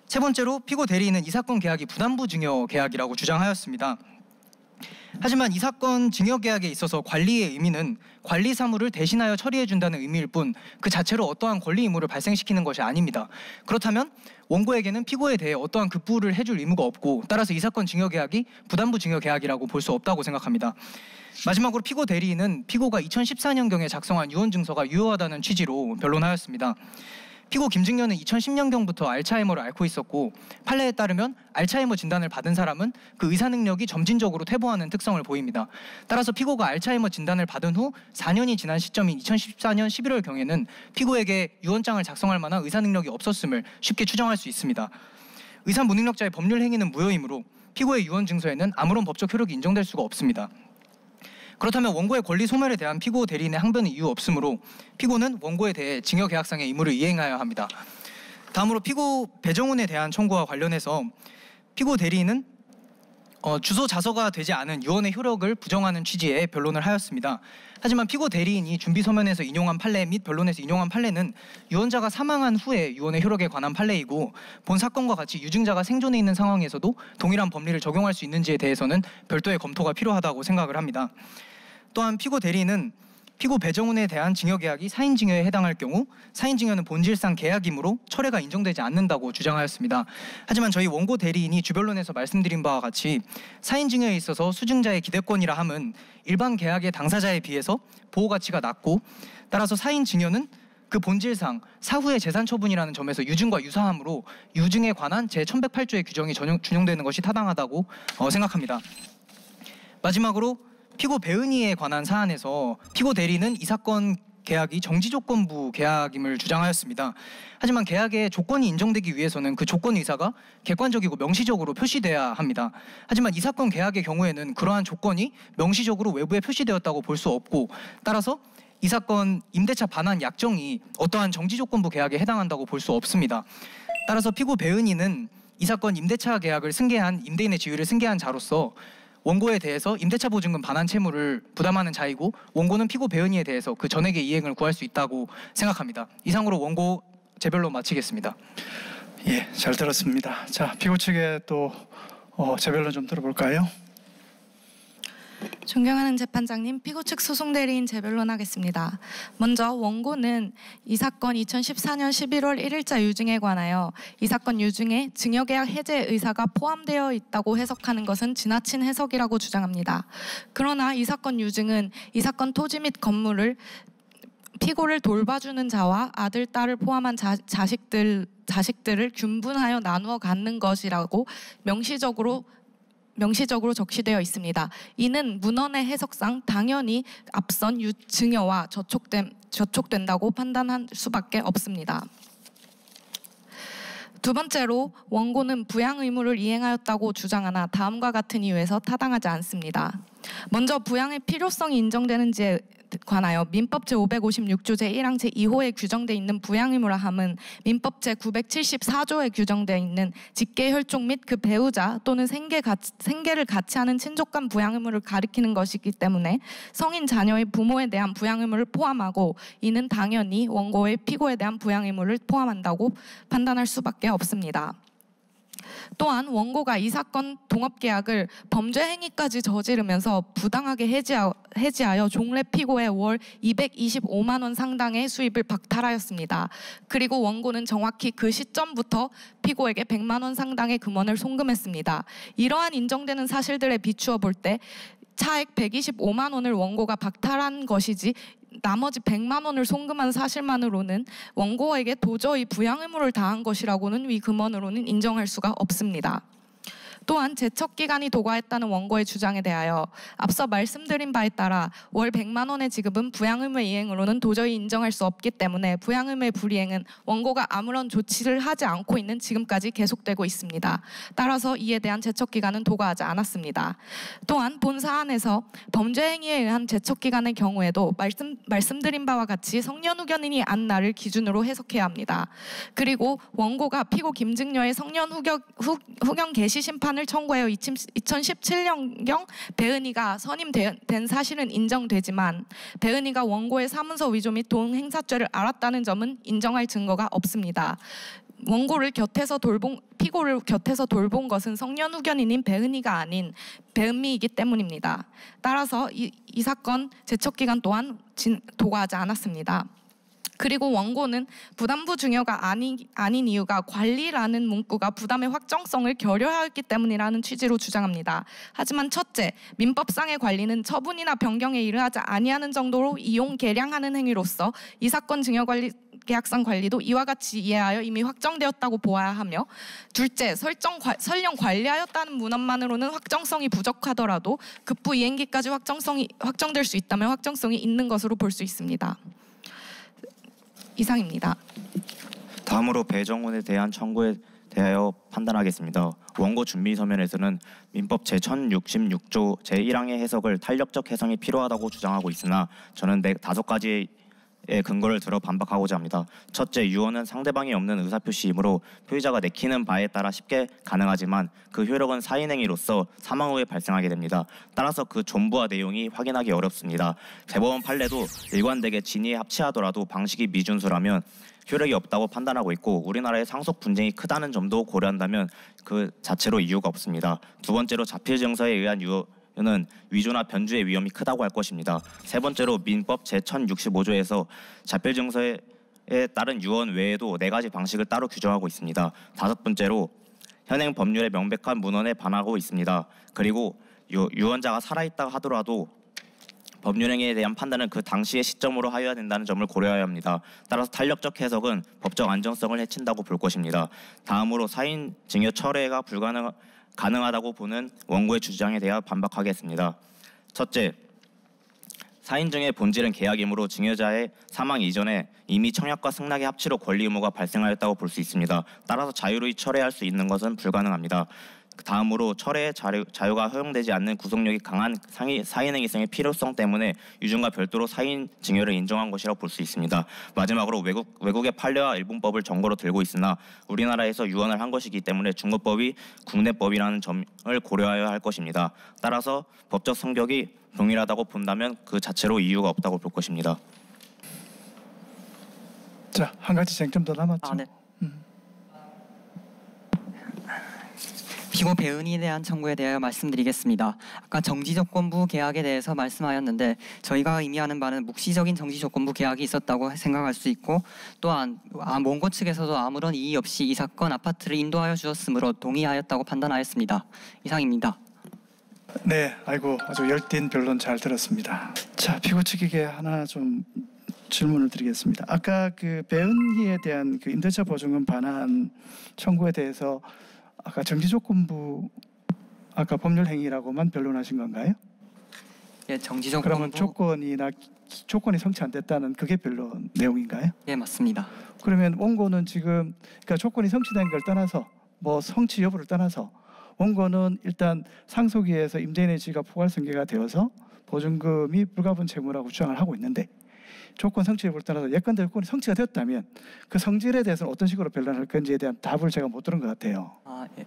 Speaker 7: 세 번째로 피고 대리인은 이 사건 계약이 부담부 증여 계약이라고 주장하였습니다. 하지만 이 사건 증여 계약에 있어서 관리의 의미는 관리 사무를 대신하여 처리해준다는 의미일 뿐 그 자체로 어떠한 권리 의무를 발생시키는 것이 아닙니다. 그렇다면 원고에게는 피고에 대해 어떠한 급부를 해줄 의무가 없고, 따라서 이 사건 증여 계약이 부담부 증여 계약이라고 볼 수 없다고 생각합니다. 마지막으로 피고 대리인은 피고가 2014년경에 작성한 유언 증서가 유효하다는 취지로 변론하였습니다. 피고 김증녀는 2010년경부터 알츠하이머를 앓고 있었고, 판례에 따르면 알츠하이머 진단을 받은 사람은 그 의사 능력이 점진적으로 퇴보하는 특성을 보입니다. 따라서 피고가 알츠하이머 진단을 받은 후 4년이 지난 시점인 2014년 11월경에는 피고에게 유언장을 작성할 만한 의사 능력이 없었음을 쉽게 추정할 수 있습니다. 의사 무능력자의 법률 행위는 무효이므로 피고의 유언 증서에는 아무런 법적 효력이 인정될 수가 없습니다. 그렇다면 원고의 권리 소멸에 대한 피고 대리인의 항변은 이유 없으므로 피고는 원고에 대해 증여 계약상의 의무를 이행하여야 합니다. 다음으로 피고 배정훈에 대한 청구와 관련해서 피고 대리인은 주소 자서가 되지 않은 유언의 효력을 부정하는 취지의 변론을 하였습니다. 하지만 피고 대리인이 준비 서면에서 인용한 판례 및 변론에서 인용한 판례는 유언자가 사망한 후에 유언의 효력에 관한 판례이고, 본 사건과 같이 유증자가 생존해 있는 상황에서도 동일한 법리를 적용할 수 있는지에 대해서는 별도의 검토가 필요하다고 생각을 합니다. 또한 피고 대리인은 피고 배정훈에 대한 증여 계약이 사인 증여에 해당할 경우 사인 증여는 본질상 계약이므로 철회가 인정되지 않는다고 주장하였습니다. 하지만 저희 원고 대리인이 주변론에서 말씀드린 바와 같이 사인 증여에 있어서 수증자의 기대권이라 함은 일반 계약의 당사자에 비해서 보호 가치가 낮고, 따라서 사인 증여는 그 본질상 사후의 재산 처분이라는 점에서 유증과 유사하므로 유증에 관한 제1108조의 규정이 준용되는 것이 타당하다고 생각합니다. 마지막으로 피고 배은희에 관한 사안에서 피고 대리는 이 사건 계약이 정지조건부 계약임을 주장하였습니다. 하지만 계약의 조건이 인정되기 위해서는 그 조건 의사가 객관적이고 명시적으로 표시돼야 합니다. 하지만 이 사건 계약의 경우에는 그러한 조건이 명시적으로 외부에 표시되었다고 볼 수 없고, 따라서 이 사건 임대차 반환 약정이 어떠한 정지조건부 계약에 해당한다고 볼 수 없습니다. 따라서 피고 배은희는 이 사건 임대차 계약을 승계한 임대인의 지위를 승계한 자로서 원고에 대해서 임대차 보증금 반환 채무를 부담하는 자이고 원고는 피고 배은희에 대해서 그 전액의 이행을 구할 수 있다고 생각합니다. 이상으로 원고 재변론 마치겠습니다.
Speaker 1: 예, 잘 들었습니다. 자, 피고 측의 또 재변론 좀 들어볼까요?
Speaker 4: 존경하는 재판장님, 피고 측 소송 대리인 재변론하겠습니다. 먼저 원고는 이 사건 2014년 11월 1일자 유증에 관하여 이 사건 유증에 증여계약 해제 의사가 포함되어 있다고 해석하는 것은 지나친 해석이라고 주장합니다. 그러나 이 사건 유증은 이 사건 토지 및 건물을 피고를 돌봐주는 자와 아들, 딸을 포함한 자식들을 균분하여 나누어 갖는 것이라고 명시적으로 적시되어 있습니다. 이는 문헌의 해석상 당연히 앞선 증여와 저촉된다고 판단할 수밖에 없습니다. 두 번째로 원고는 부양 의무를 이행하였다고 주장하나 다음과 같은 이유에서 타당하지 않습니다. 먼저 부양의 필요성이 인정되는지에 관하여 민법 제556조 제1항 제2호에 규정되어 있는 부양 의무라 함은 민법 제974조에 규정되어 있는 직계 혈족 및 그 배우자 또는 생계를 같이 하는 친족 간 부양 의무를 가리키는 것이기 때문에 성인 자녀의 부모에 대한 부양 의무를 포함하고 이는 당연히 원고의 피고에 대한 부양 의무를 포함한다고 판단할 수밖에 없습니다. 또한 원고가 이 사건 동업계약을 범죄 행위까지 저지르면서 부당하게 해지하여 종래 피고의 월 225만 원 상당의 수입을 박탈하였습니다. 그리고 원고는 정확히 그 시점부터 피고에게 100만 원 상당의 금원을 송금했습니다. 이러한 인정되는 사실들에 비추어 볼 때 차액 125만 원을 원고가 박탈한 것이지 나머지 100만 원을 송금한 사실만으로는 원고에게 도저히 부양 의무를 다한 것이라고는 위 금원으로는 인정할 수가 없습니다. 또한 제척기간이 도과했다는 원고의 주장에 대하여 앞서 말씀드린 바에 따라 월 100만 원의 지급은 부양 의무 이행으로는 도저히 인정할 수 없기 때문에 부양 의무의 불이행은 원고가 아무런 조치를 하지 않고 있는 지금까지 계속되고 있습니다. 따라서 이에 대한 제척기간은 도과하지 않았습니다. 또한 본 사안에서 범죄 행위에 의한 제척기간의 경우에도 말씀드린 바와 같이 성년 후견인이 안 날을 기준으로 해석해야 합니다. 그리고 원고가 피고 김증녀의 성년 후견 개시 심판 을 청구하여 2017년경 배은희가 선임된 사실은 인정되지만 배은희가 원고의 사문서 위조 및 동행사죄를 알았다는 점은 인정할 증거가 없습니다. 피고를 곁에서 돌본 것은 성년 후견인인 배은희가 아닌 배은미이기 때문입니다. 따라서 이 사건 제척기간 또한 도과하지 않았습니다. 그리고 원고는 부담부 증여가 아닌 이유가 관리라는 문구가 부담의 확정성을 결여하였기 때문이라는 취지로 주장합니다. 하지만 첫째, 민법상의 관리는 처분이나 변경에 이르하지 아니하는 정도로 이용 계량하는 행위로서 이 사건 증여관리 계약상 관리도 이와 같이 이해하여 이미 확정되었다고 보아야 하며 둘째, 설령 관리하였다는 문헌만으로는 확정성이 부족하더라도 급부 이행기까지 확정될 수 있다면 확정성이 있는 것으로 볼 수 있습니다. 이상입니다.
Speaker 5: 다음으로 배정훈에 대한 청구에 대하여 판단하겠습니다. 원고 준비 서면에서는 민법 제1066조 제1항의 해석을 탄력적 해석이 필요하다고 주장하고 있으나 저는 5가지의 근거를 들어 반박하고자 합니다. 첫째, 유언은 상대방이 없는 의사표시이므로 표의자가 내키는 바에 따라 쉽게 가능하지만 그 효력은 사인행위로서 사망 후에 발생하게 됩니다. 따라서 그 존부와 내용이 확인하기 어렵습니다. 대법원 판례도 일관되게 진위에 합치하더라도 방식이 미준수라면 효력이 없다고 판단하고 있고 우리나라의 상속 분쟁이 크다는 점도 고려한다면 그 자체로 이유가 없습니다. 두 번째로 자필 증서에 의한 는 위조나 변주의 위험이 크다고 할 것입니다. 세 번째로 민법 제1065조에서 자필 증서에 따른 유언 외에도 4가지 방식을 따로 규정하고 있습니다. 다섯 번째로 현행 법률의 명백한 문헌에 반하고 있습니다. 그리고 유언자가 살아있다 하더라도 법률행위에 대한 판단은 그 당시의 시점으로 하여야 된다는 점을 고려해야 합니다. 따라서 탄력적 해석은 법적 안정성을 해친다고 볼 것입니다. 다음으로 사인 증여 철회가 가능하다고 보는 원고의 주장에 대해 반박하겠습니다. 첫째, 사인증의 본질은 계약이므로 증여자의 사망 이전에 이미 청약과 승낙의 합치로 권리 의무가 발생하였다고 볼 수 있습니다. 따라서 자유로이 철회할 수 있는 것은 불가능합니다. 다음으로 철회의 자유가 허용되지 않는 구속력이 강한 사인행위성의 필요성 때문에 유증과 별도로 사인 징여를 인정한 것이라고 볼 수 있습니다. 마지막으로 외국의 판례와 일본법을 정거로 들고 있으나 우리나라에서 유언을 한 것이기 때문에 중국법이 국내법이라는 점을 고려해야 할 것입니다. 따라서 법적 성격이 동일하다고 본다면 그 자체로 이유가 없다고 볼 것입니다.
Speaker 1: 자, 한 가지 쟁점 더 남았죠.
Speaker 8: 네. 피고 배은희에 대한 청구에 대하여 말씀드리겠습니다. 아까 정지조건부 계약에 대해서 말씀하였는데 저희가 의미하는 바는 묵시적인 정지조건부 계약이 있었다고 생각할 수 있고 또한 원고 측에서도 아무런 이의 없이 이 사건 아파트를 인도하여 주었으므로 동의하였다고 판단하였습니다. 이상입니다.
Speaker 1: 네, 아이고 아주 열띤 변론 잘 들었습니다. 자, 피고 측에게 하나 좀 질문을 드리겠습니다. 아까 그 배은희에 대한 그 임대차 보증금 반환 청구에 대해서 아까 정지조건부 아까 법률 행위라고만 변론하신 건가요?
Speaker 8: 예, 정지조건부.
Speaker 1: 그러면 조건이 성취 안 됐다는 그게 변론 내용인가요?
Speaker 8: 예, 맞습니다.
Speaker 1: 그러면 원고는 지금 그러니까 조건이 성취된 걸 떠나서 뭐 성취 여부를 떠나서 원고는 일단 상속위에서 임대인의 지위가 포괄성계가 되어서 보증금이 불가분 채무라고 주장을 하고 있는데 조건 성취 여부를 떠나서 예컨대 조건이 성취가 되었다면 그 성질에 대해서는 어떤 식으로 변론할 건지에 대한 답을 제가 못 들은 것 같아요.
Speaker 8: 예.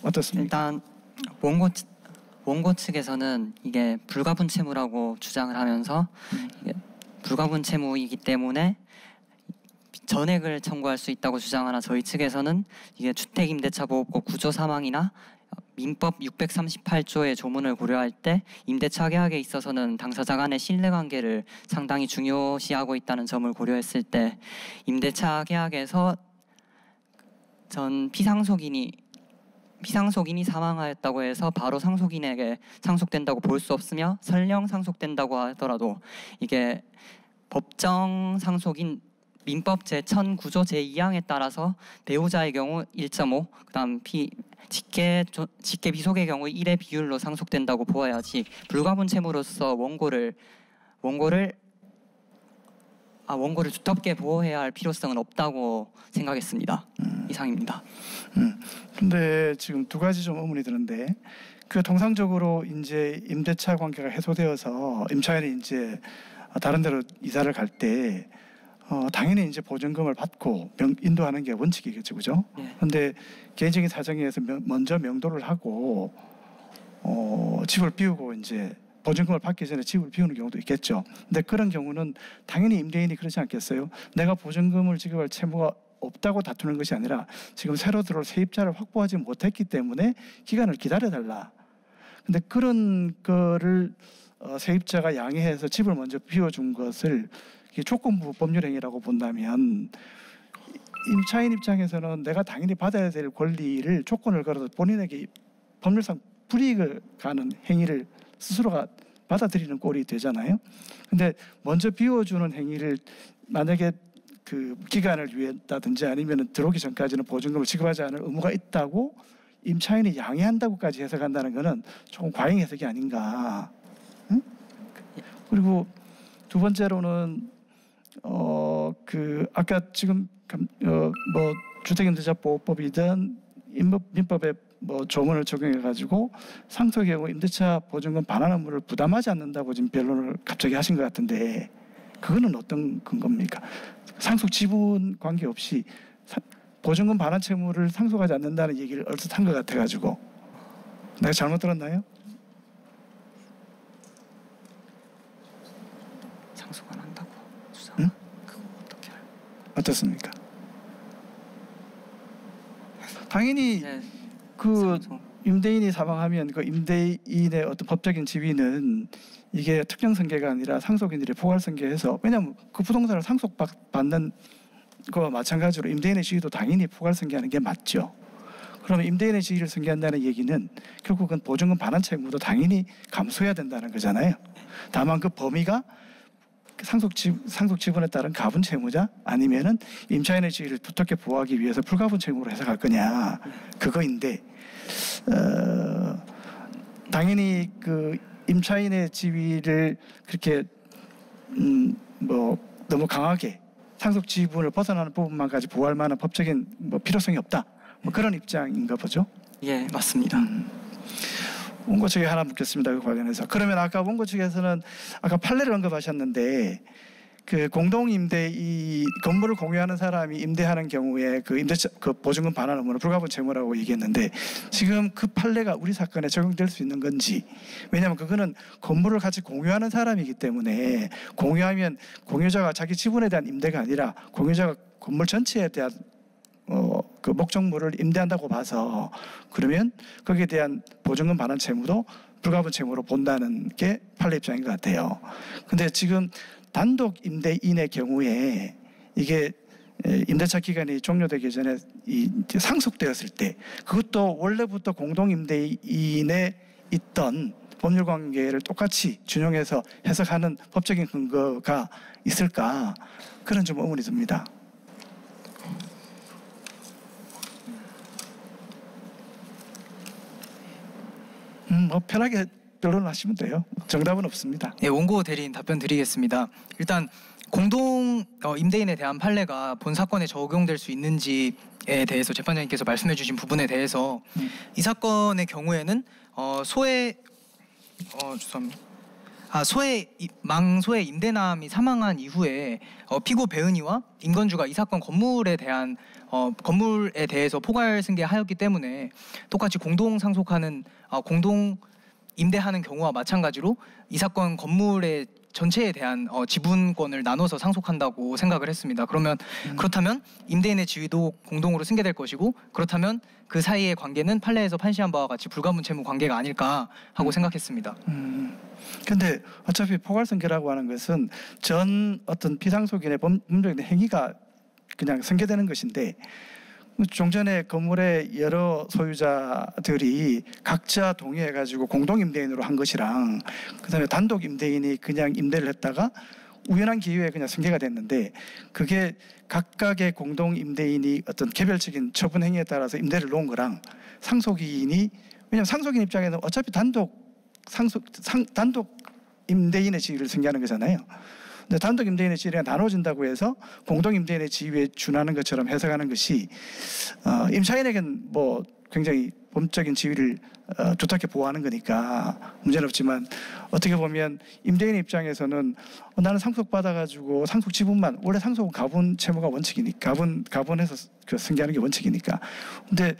Speaker 1: 어떻습니까?
Speaker 8: 일단 원고 측에서는 이게 불가분 채무라고 주장을 하면서 이게 불가분 채무이기 때문에 전액을 청구할 수 있다고 주장하나 저희 측에서는 이게 주택임대차보호법 9조 3항이나 민법 638조의 조문을 고려할 때 임대차 계약에 있어서는 당사자 간의 신뢰관계를 상당히 중요시하고 있다는 점을 고려했을 때 임대차 계약에서 전 피상속인이 사망하였다고 해서 바로 상속인에게 상속된다고 볼 수 없으며 설령 상속된다고 하더라도 이게 법정 상속인 민법 제1009조 제2항에 따라서 배우자의 경우 1.5, 그다음 직계 비속의 경우 1의 비율로 상속된다고 보아야지 불가분 채무로서 원고를 두텁게 보호해야 할 필요성은 없다고 생각했습니다. 이상입니다.
Speaker 1: 근데 지금 두 가지 좀 의문이 드는데 그 통상적으로 이제 임대차 관계가 해소되어서 임차인이 이제 다른 데로 이사를 갈 때 당연히 이제 보증금을 받고 인도하는 게 원칙이겠죠, 그죠? 그런데 개인적인 사정에 의해서 먼저 명도를 하고 집을 비우고 이제 보증금을 받기 전에 집을 비우는 경우도 있겠죠. 근데 그런 경우는 당연히 임대인이 그러지 않겠어요? 내가 보증금을 지급할 채무가 없다고 다투는 것이 아니라 지금 새로 들어올 세입자를 확보하지 못했기 때문에 기간을 기다려달라. 근데 그런 거를 세입자가 양해해서 집을 먼저 비워준 것을 조건부 법률행위라고 본다면 임차인 입장에서는 내가 당연히 받아야 될 권리를 조건을 걸어서 본인에게 법률상 불이익을 가는 행위를 스스로가 받아들이는 꼴이 되잖아요. 근데 먼저 비워주는 행위를 만약에 그 기간을 위했다든지 아니면 들어오기 전까지는 보증금을 지급하지 않을 의무가 있다고 임차인이 양해한다고까지 해석한다는 것은 조금 과잉 해석이 아닌가. 응? 그리고 두 번째로는 그 아까 지금 뭐 주택임대차보호법이든 민법에 뭐 조문을 적용해 가지고 상속의 경우 임대차 보증금 반환 의무를 부담하지 않는다고 지금 변론을 갑자기 하신 것 같은데 그거는 어떤 근거입니까? 상속 지분 관계없이 보증금 반환 채무를 상속하지 않는다는 얘기를 얼핏 한 것 같아 가지고 내가 잘못 들었나요?
Speaker 8: 상속 안 한다고 주장.
Speaker 1: 응?
Speaker 8: 그거 어떻게 알고?
Speaker 1: 어떻습니까? 당연히
Speaker 8: 네.
Speaker 1: 그 임대인이 사망하면 그 임대인의 어떤 법적인 지위는 이게 특정 성계가 아니라 상속인들이 포괄성계해서 왜냐하면 그 부동산을 상속받는 거와 마찬가지로 임대인의 지위도 당연히 포괄성계하는 게 맞죠. 그러면 임대인의 지위를 성계한다는 얘기는 결국은 보증금 반환 채무도 당연히 감수해야 된다는 거잖아요. 다만 그 범위가 상속 지분에 따른 가분 채무자 아니면은 임차인의 지위를 두텁게 보호하기 위해서 불가분 채무로 해석할 거냐 그거인데 당연히 그 임차인의 지위를 그렇게 뭐 너무 강하게 상속 지분을 벗어나는 부분만까지 보호할 만한 법적인 뭐 필요성이 없다. 뭐 그런 입장인가 보죠.
Speaker 7: 예, 맞습니다.
Speaker 1: 원고 측에 하나 묻겠습니다. 그 관련해서. 그러면 아까 원고 측에서는 아까 판례를 언급하셨는데 그 공동임대 이 건물을 공유하는 사람이 임대하는 경우에 그 임대차 그 보증금 반환 의무는 불가분 채무라고 얘기했는데 지금 그 판례가 우리 사건에 적용될 수 있는 건지, 왜냐하면 그거는 건물을 같이 공유하는 사람이기 때문에 공유하면 공유자가 자기 지분에 대한 임대가 아니라 공유자가 건물 전체에 대한 그 목적물을 임대한다고 봐서 그러면 거기에 대한 보증금 반환 채무도 불가분 채무로 본다는 게 판례 입장인 것 같아요. 근데 지금 단독 임대인의 경우에 이게 임대차 기간이 종료되기 전에 상속되었을 때 그것도 원래부터 공동 임대인에 있던 법률 관계를 똑같이 준용해서 해석하는 법적인 근거가 있을까, 그런 좀 의문이 듭니다. 뭐 편하게 변론하시면 돼요. 정답은 없습니다.
Speaker 7: 예, 원고 대리인 답변 드리겠습니다. 일단 공동 임대인에 대한 판례가 본 사건에 적용될 수 있는지에 대해서 재판장님께서 말씀해주신 부분에 대해서 이 사건의 경우에는 망소의 임대남이 사망한 이후에 피고 배은이와 임건주가 이 사건 건물에 대해서 포괄 승계하였기 때문에 똑같이 공동 상속하는 공동 임대하는 경우와 마찬가지로 이 사건 건물의 전체에 대한 지분권을 나눠서 상속한다고 생각을 했습니다. 그렇다면 임대인의 지위도 공동으로 승계될 것이고, 그렇다면 그 사이의 관계는 판례에서 판시한 바와 같이 불가분 채무 관계가 아닐까 하고 생각했습니다.
Speaker 1: 근데 어차피 포괄승계라고 하는 것은 전 어떤 피상속인의 법률적인 행위가 그냥 승계되는 것인데, 종전에 건물의 여러 소유자들이 각자 동의해가지고 공동임대인으로 한 것이랑 그다음에 단독 임대인이 그냥 임대를 했다가 우연한 기회에 그냥 승계가 됐는데, 그게 각각의 공동임대인이 어떤 개별적인 처분 행위에 따라서 임대를 놓은 거랑 상속인이, 왜냐하면 상속인 입장에는 어차피 단독 임대인의 지위를 승계하는 거잖아요. 근데 단독 임대인의 지위가 나눠진다고 해서 공동 임대인의 지위에 준하는 것처럼 해석하는 것이 임차인에겐 뭐 굉장히 법적인 지위를 두텁게 보호하는 거니까 문제는 없지만, 어떻게 보면 임대인의 입장에서는 나는 상속 받아가지고 상속 지분만, 원래 상속은 가분 채무가 원칙이니까 가분해서 그 승계하는 게 원칙이니까. 근데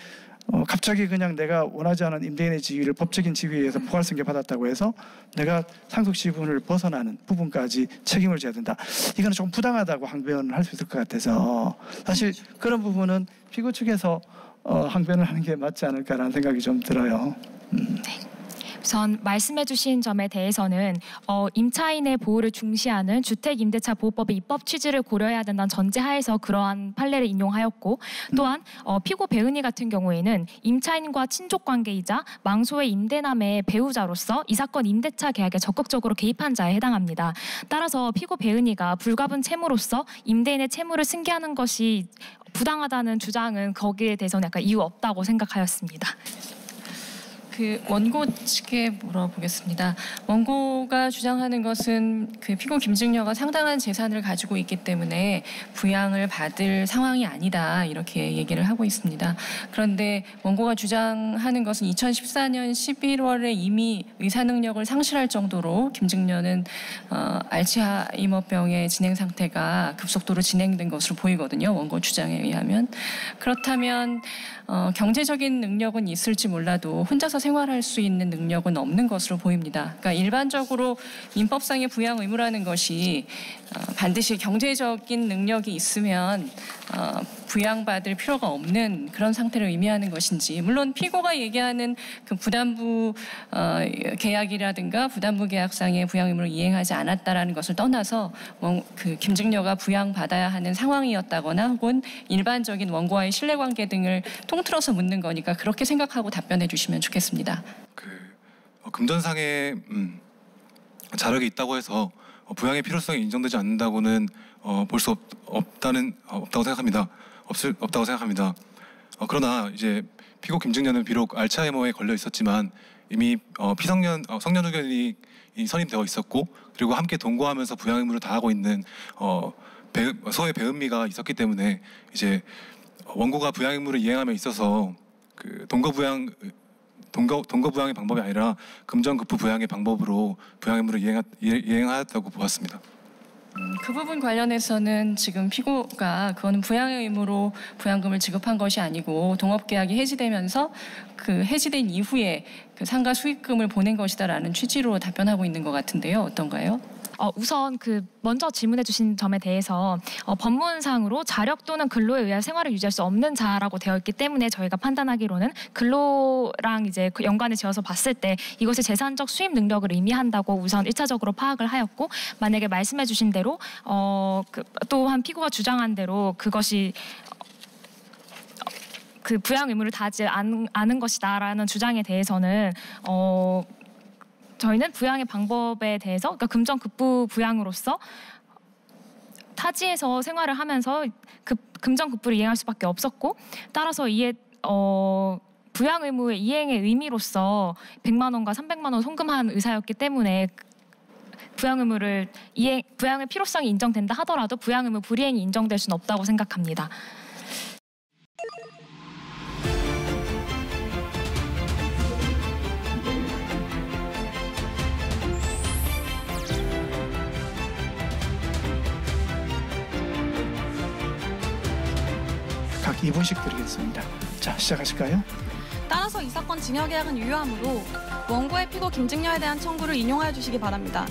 Speaker 1: 갑자기 그냥 내가 원하지 않은 임대인의 지위를 법적인 지위에 의해서 포괄승계 받았다고 해서 내가 상속 지분을 벗어나는 부분까지 책임을 져야 된다. 이거는 좀 부당하다고 항변을 할 수 있을 것 같아서 사실 그런 부분은 피고 측에서 항변을 하는 게 맞지 않을까라는 생각이 좀 들어요.
Speaker 2: 우선 말씀해주신 점에 대해서는 임차인의 보호를 중시하는 주택임대차보호법의 입법 취지를 고려해야 된다는 전제하에서 그러한 판례를 인용하였고, 또한 피고 배은이 같은 경우에는 임차인과 친족관계이자 망소의 임대남의 배우자로서 이 사건 임대차 계약에 적극적으로 개입한 자에 해당합니다. 따라서 피고 배은이가 불가분 채무로서 임대인의 채무를 승계하는 것이 부당하다는 주장은 거기에 대해서는 약간 이유 없다고 생각하였습니다.
Speaker 9: 그 원고 측에 물어보겠습니다. 원고가 주장하는 것은 그 피고 김증녀가 상당한 재산을 가지고 있기 때문에 부양을 받을 상황이 아니다, 이렇게 얘기를 하고 있습니다. 그런데 원고가 주장하는 것은 2014년 11월에 이미 의사 능력을 상실할 정도로 김증녀는 알츠하이머병의 진행 상태가 급속도로 진행된 것으로 보이거든요. 원고 주장에 의하면. 그렇다면 경제적인 능력은 있을지 몰라도 혼자서 생활할 수 있는 능력은 없는 것으로 보입니다. 그러니까 일반적으로 민법상의 부양 의무라는 것이 반드시 경제적인 능력이 있으면 부양받을 필요가 없는 그런 상태를 의미하는 것인지, 물론 피고가 얘기하는 그 부담부 계약이라든가 부담부 계약상의 부양 의무를 이행하지 않았다라는 것을 떠나서 그 김증녀가 부양받아야 하는 상황이었다거나 혹은 일반적인 원고와의 신뢰관계 등을 통틀어서 묻는 거니까 그렇게 생각하고 답변해 주시면 좋겠습니다.
Speaker 6: 금전상의 자력이 있다고 해서 부양의 필요성이 인정되지 않는다고는 볼 수 없다고 생각합니다. 없다고 생각합니다. 그러나 이제 피고 김증녀는 비록 알츠하이머에 걸려 있었지만 이미 성년 의견이 선임되어 있었고, 그리고 함께 동거하면서 부양 의무를 다하고 있는 소의 배은미가 있었기 때문에 이제 원고가 부양 의무를 이행함에 있어서 그 동거 부양의 방법이 아니라 금전급부 부양의 방법으로 부양 의무를 이행하였다고 보았습니다.
Speaker 9: 그 부분 관련해서는 지금 피고가 그거는 부양의 의무로 부양금을 지급한 것이 아니고 동업계약이 해지되면서 그 해지된 이후에 그 상가 수익금을 보낸 것이다라는 취지로 답변하고 있는 것 같은데요. 어떤가요?
Speaker 2: 우선 먼저 질문해 주신 점에 대해서 법문상으로 자력 또는 근로에 의한 생활을 유지할 수 없는 자라고 되어 있기 때문에 저희가 판단하기로는 근로랑 이제 연관을 지어서 봤을 때 이것이 재산적 수입 능력을 의미한다고 우선 1차적으로 파악을 하였고, 만약에 말씀해 주신 대로 또한 피고가 주장한 대로 그것이 그 부양 의무를 다하지 않은 것이다라는 주장에 대해서는 저희는 부양의 방법에 대해서, 그러니까 금전급부 부양으로서 타지에서 생활을 하면서 금전급부를 이행할 수밖에 없었고, 따라서 이에 부양 의무의 이행의 의미로서 100만 원과 300만 원 송금한 의사였기 때문에 부양 의무의 필요성이 인정된다 하더라도 부양 의무 불이행이 인정될 수는 없다고 생각합니다.
Speaker 1: 각 2분씩 드리겠습니다. 자, 시작하실까요?
Speaker 10: 따라서 이 사건 징역계약은 유효하므로 원고의 피고 김증녀에 대한 청구를 인용하여 주시기 바랍니다.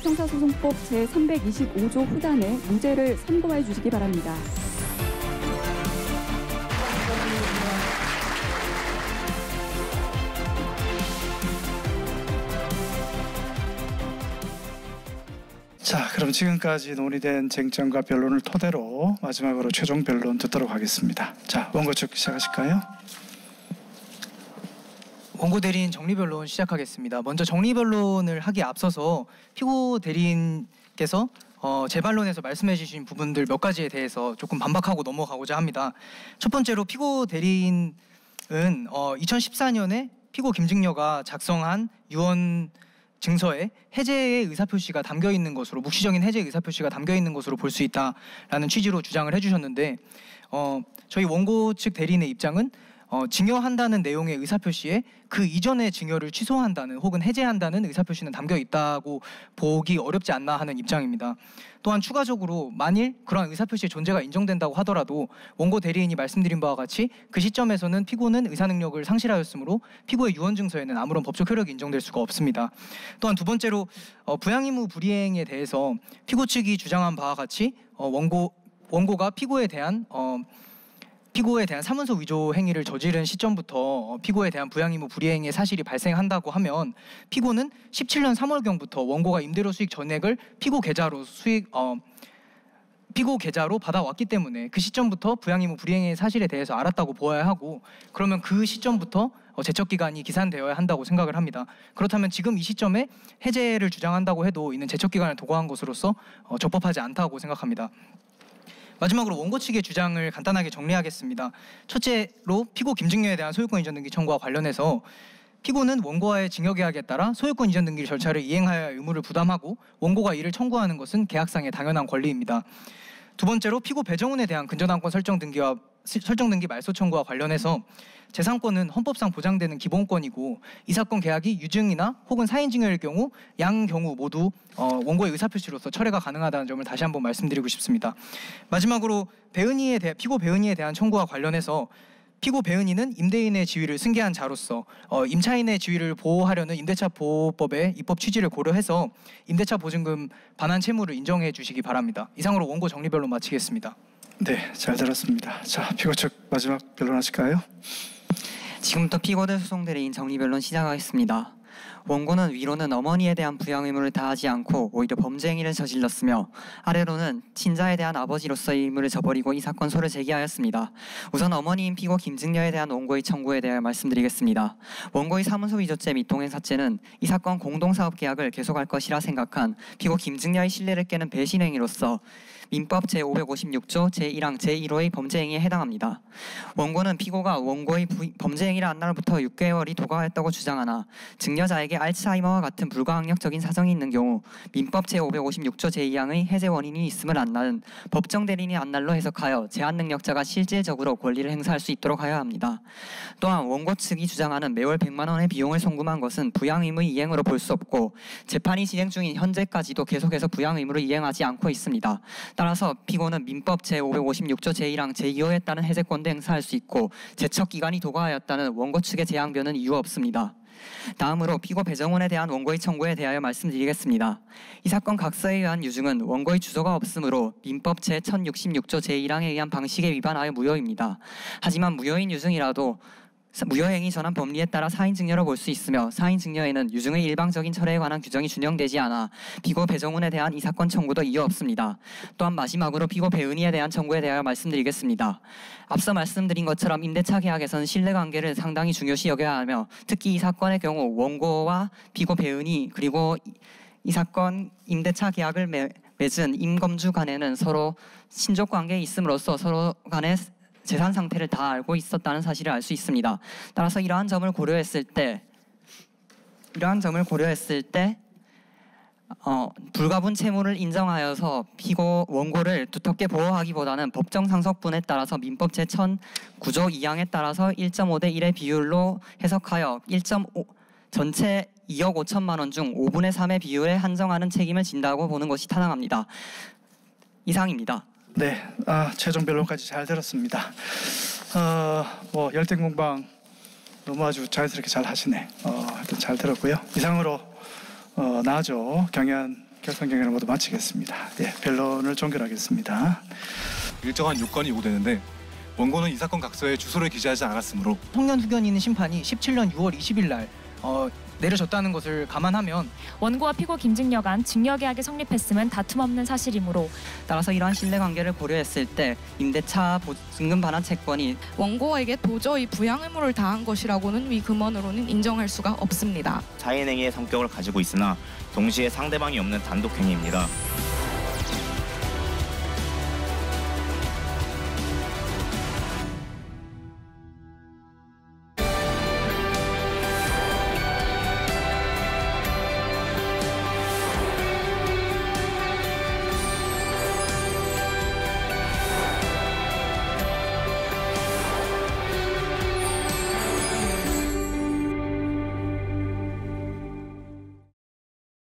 Speaker 11: 형사소송법 제325조 후단에 무죄를 선고해 주시기 바랍니다.
Speaker 1: 자, 그럼 지금까지 논의된 쟁점과 변론을 토대로 마지막으로 최종 변론 듣도록 하겠습니다. 자, 원고 측 시작하실까요?
Speaker 7: 원고 대리인 정리 변론 시작하겠습니다. 먼저 정리 변론을 하기에 앞서서 피고 대리인께서 재반론에서 말씀해 주신 부분들 몇 가지에 대해서 조금 반박하고 넘어가고자 합니다. 첫 번째로 피고 대리인은 2014년에 피고 김증녀가 작성한 유언 증서에 해제의 의사표시가 담겨 있는 것으로, 묵시적인 해제의 의사표시가 담겨 있는 것으로 볼 수 있다라는 취지로 주장을 해주셨는데, 저희 원고 측 대리인의 입장은 징여한다는 내용의 의사표시에 그 이전의 징여를 취소한다는 혹은 해제한다는 의사표시는 담겨 있다고 보기 어렵지 않나 하는 입장입니다. 또한 추가적으로 만일 그러한 의사표시의 존재가 인정된다고 하더라도 원고 대리인이 말씀드린 바와 같이 그 시점에서는 피고는 의사능력을 상실하였으므로 피고의 유언증서에는 아무런 법적 효력이 인정될 수가 없습니다. 또한 두 번째로 부양의무 불이행에 대해서 피고 측이 주장한 바와 같이 원고가 피고에 대한 사문서 위조 행위를 저지른 시점부터 피고에 대한 부양의무 불이행의 사실이 발생한다고 하면 피고는 17년 3월경부터 원고가 임대료 수익 전액을 피고 계좌로 받아왔기 때문에 그 시점부터 부양의무 불이행의 사실에 대해서 알았다고 보아야 하고, 그러면 그 시점부터 제척기간이 기산되어야 한다고 생각을 합니다. 그렇다면 지금 이 시점에 해제를 주장한다고 해도 이는 제척기간을 도과한 것으로서 적법하지 않다고 생각합니다. 마지막으로 원고 측의 주장을 간단하게 정리하겠습니다. 첫째로 피고 김증녀에 대한 소유권 이전 등기 청구와 관련해서 피고는 원고와의 징역계약에 따라 소유권 이전 등기 절차를 이행하여야 할 의무를 부담하고 원고가 이를 청구하는 것은 계약상의 당연한 권리입니다. 두 번째로 피고 배정훈에 대한 근저당권 설정 등기 말소 청구와 관련해서 재산권은 헌법상 보장되는 기본권이고 이 사건 계약이 유증이나 혹은 사인증여일 경우 양 경우 모두 원고의 의사표시로서 철회가 가능하다는 점을 다시 한번 말씀드리고 싶습니다. 마지막으로 피고 배은희에 대한 청구와 관련해서 피고 배은희는 임대인의 지위를 승계한 자로서 임차인의 지위를 보호하려는 임대차 보호법의 입법 취지를 고려해서 임대차 보증금 반환 채무를 인정해 주시기 바랍니다. 이상으로 원고 정리 변론 마치겠습니다.
Speaker 1: 네, 잘 들었습니다. 자, 피고 측 마지막 변론하실까요?
Speaker 8: 지금부터 피고대 소송 대리인 정리 변론 시작하겠습니다. 원고는 위로는 어머니에 대한 부양 의무를 다하지 않고 오히려 범죄 행위를 저질렀으며 아래로는 친자에 대한 아버지로서의 의무를 저버리고 이 사건 소를 제기하였습니다. 우선 어머니인 피고 김증녀에 대한 원고의 청구에 대해 말씀드리겠습니다. 원고의 사문서 위조죄 및 동행사죄는 이 사건 공동사업 계약을 계속할 것이라 생각한 피고 김증녀의 신뢰를 깨는 배신 행위로서 민법 제556조 제1항 제1호의 범죄 행위에 해당합니다. 원고는 피고가 원고의 범죄 행위를 한 날부터 6개월이 도과하였다고 주장하나 증여자에게 알츠하이머와 같은 불가항력적인 사정이 있는 경우 민법 제556조 제2항의 해제 원인이 있음을 안날은 법정 대리인이 안날로 해석하여 제한 능력자가 실질적으로 권리를 행사할 수 있도록 하여야 합니다. 또한 원고 측이 주장하는 매월 100만 원의 비용을 송금한 것은 부양 의무 이행으로 볼 수 없고 재판이 진행 중인 현재까지도 계속해서 부양 의무를 이행하지 않고 있습니다. 따라서 피고는 민법 제556조 제1항 제2호에 따른 해제권도 행사할 수 있고 제척 기간이 도과하였다는 원고 측의 재항변은 이유 없습니다. 다음으로 피고 배정원에 대한 원고의 청구에 대하여 말씀드리겠습니다. 이 사건 각서에 의한 유증은 원고의 주소가 없으므로 민법 제1066조 제1항에 의한 방식에 위반하여 무효입니다. 하지만 무효인 유증이라도 무효행위 전환 법리에 따라 사인 증여로 볼 수 있으며 사인 증여에는 유증의 일방적인 철회에 관한 규정이 준용되지 않아 피고 배정훈에 대한 이 사건 청구도 이유 없습니다. 또한 마지막으로 피고 배은희에 대한 청구에 대하여 말씀드리겠습니다. 앞서 말씀드린 것처럼 임대차 계약에서는 신뢰관계를 상당히 중요시 여겨야 하며 특히 이 사건의 경우 원고와 피고 배은희 그리고 이 사건 임대차 계약을 맺은 임검주 간에는 서로 친족 관계에 있음으로써 서로 간의 재산 상태를 다 알고 있었다는 사실을 알 수 있습니다. 따라서 이러한 점을 고려했을 때 불가분 채무를 인정하여서 피고 원고를 두텁게 보호하기보다는 법정 상속분에 따라서 민법 제1009조 2항에 따라서 1.5대 1의 비율로 해석하여 1.5 전체 2억 5천만 원 중 5분의 3의 비율에 한정하는 책임을 진다고 보는 것이 타당합니다. 이상입니다.
Speaker 1: 네, 최종 변론까지 잘 들었습니다. 열띤 공방 너무 아주 자연스럽게 잘 하시네. 하여튼 잘 들었고요. 이상으로 나아져 결선 경연을 모두 마치겠습니다. 예, 변론을 종결하겠습니다.
Speaker 6: 일정한 요건이 요구되는데 원고는 이 사건 각서에 주소를 기재하지 않았으므로
Speaker 7: 청년 후견 있는 심판이 17년 6월 20일 날 내려졌다는 것을 감안하면
Speaker 2: 원고와 피고 김증여 간 증여계약이 성립했음은 다툼 없는 사실이므로
Speaker 8: 따라서 이러한 신뢰관계를 고려했을 때 임대차 보증금 반환 채권이
Speaker 4: 원고에게 도저히 부양 의무를 다한 것이라고는 위 금원으로는 인정할 수가 없습니다.
Speaker 5: 자인행위의 성격을 가지고 있으나 동시에 상대방이 없는 단독행위입니다.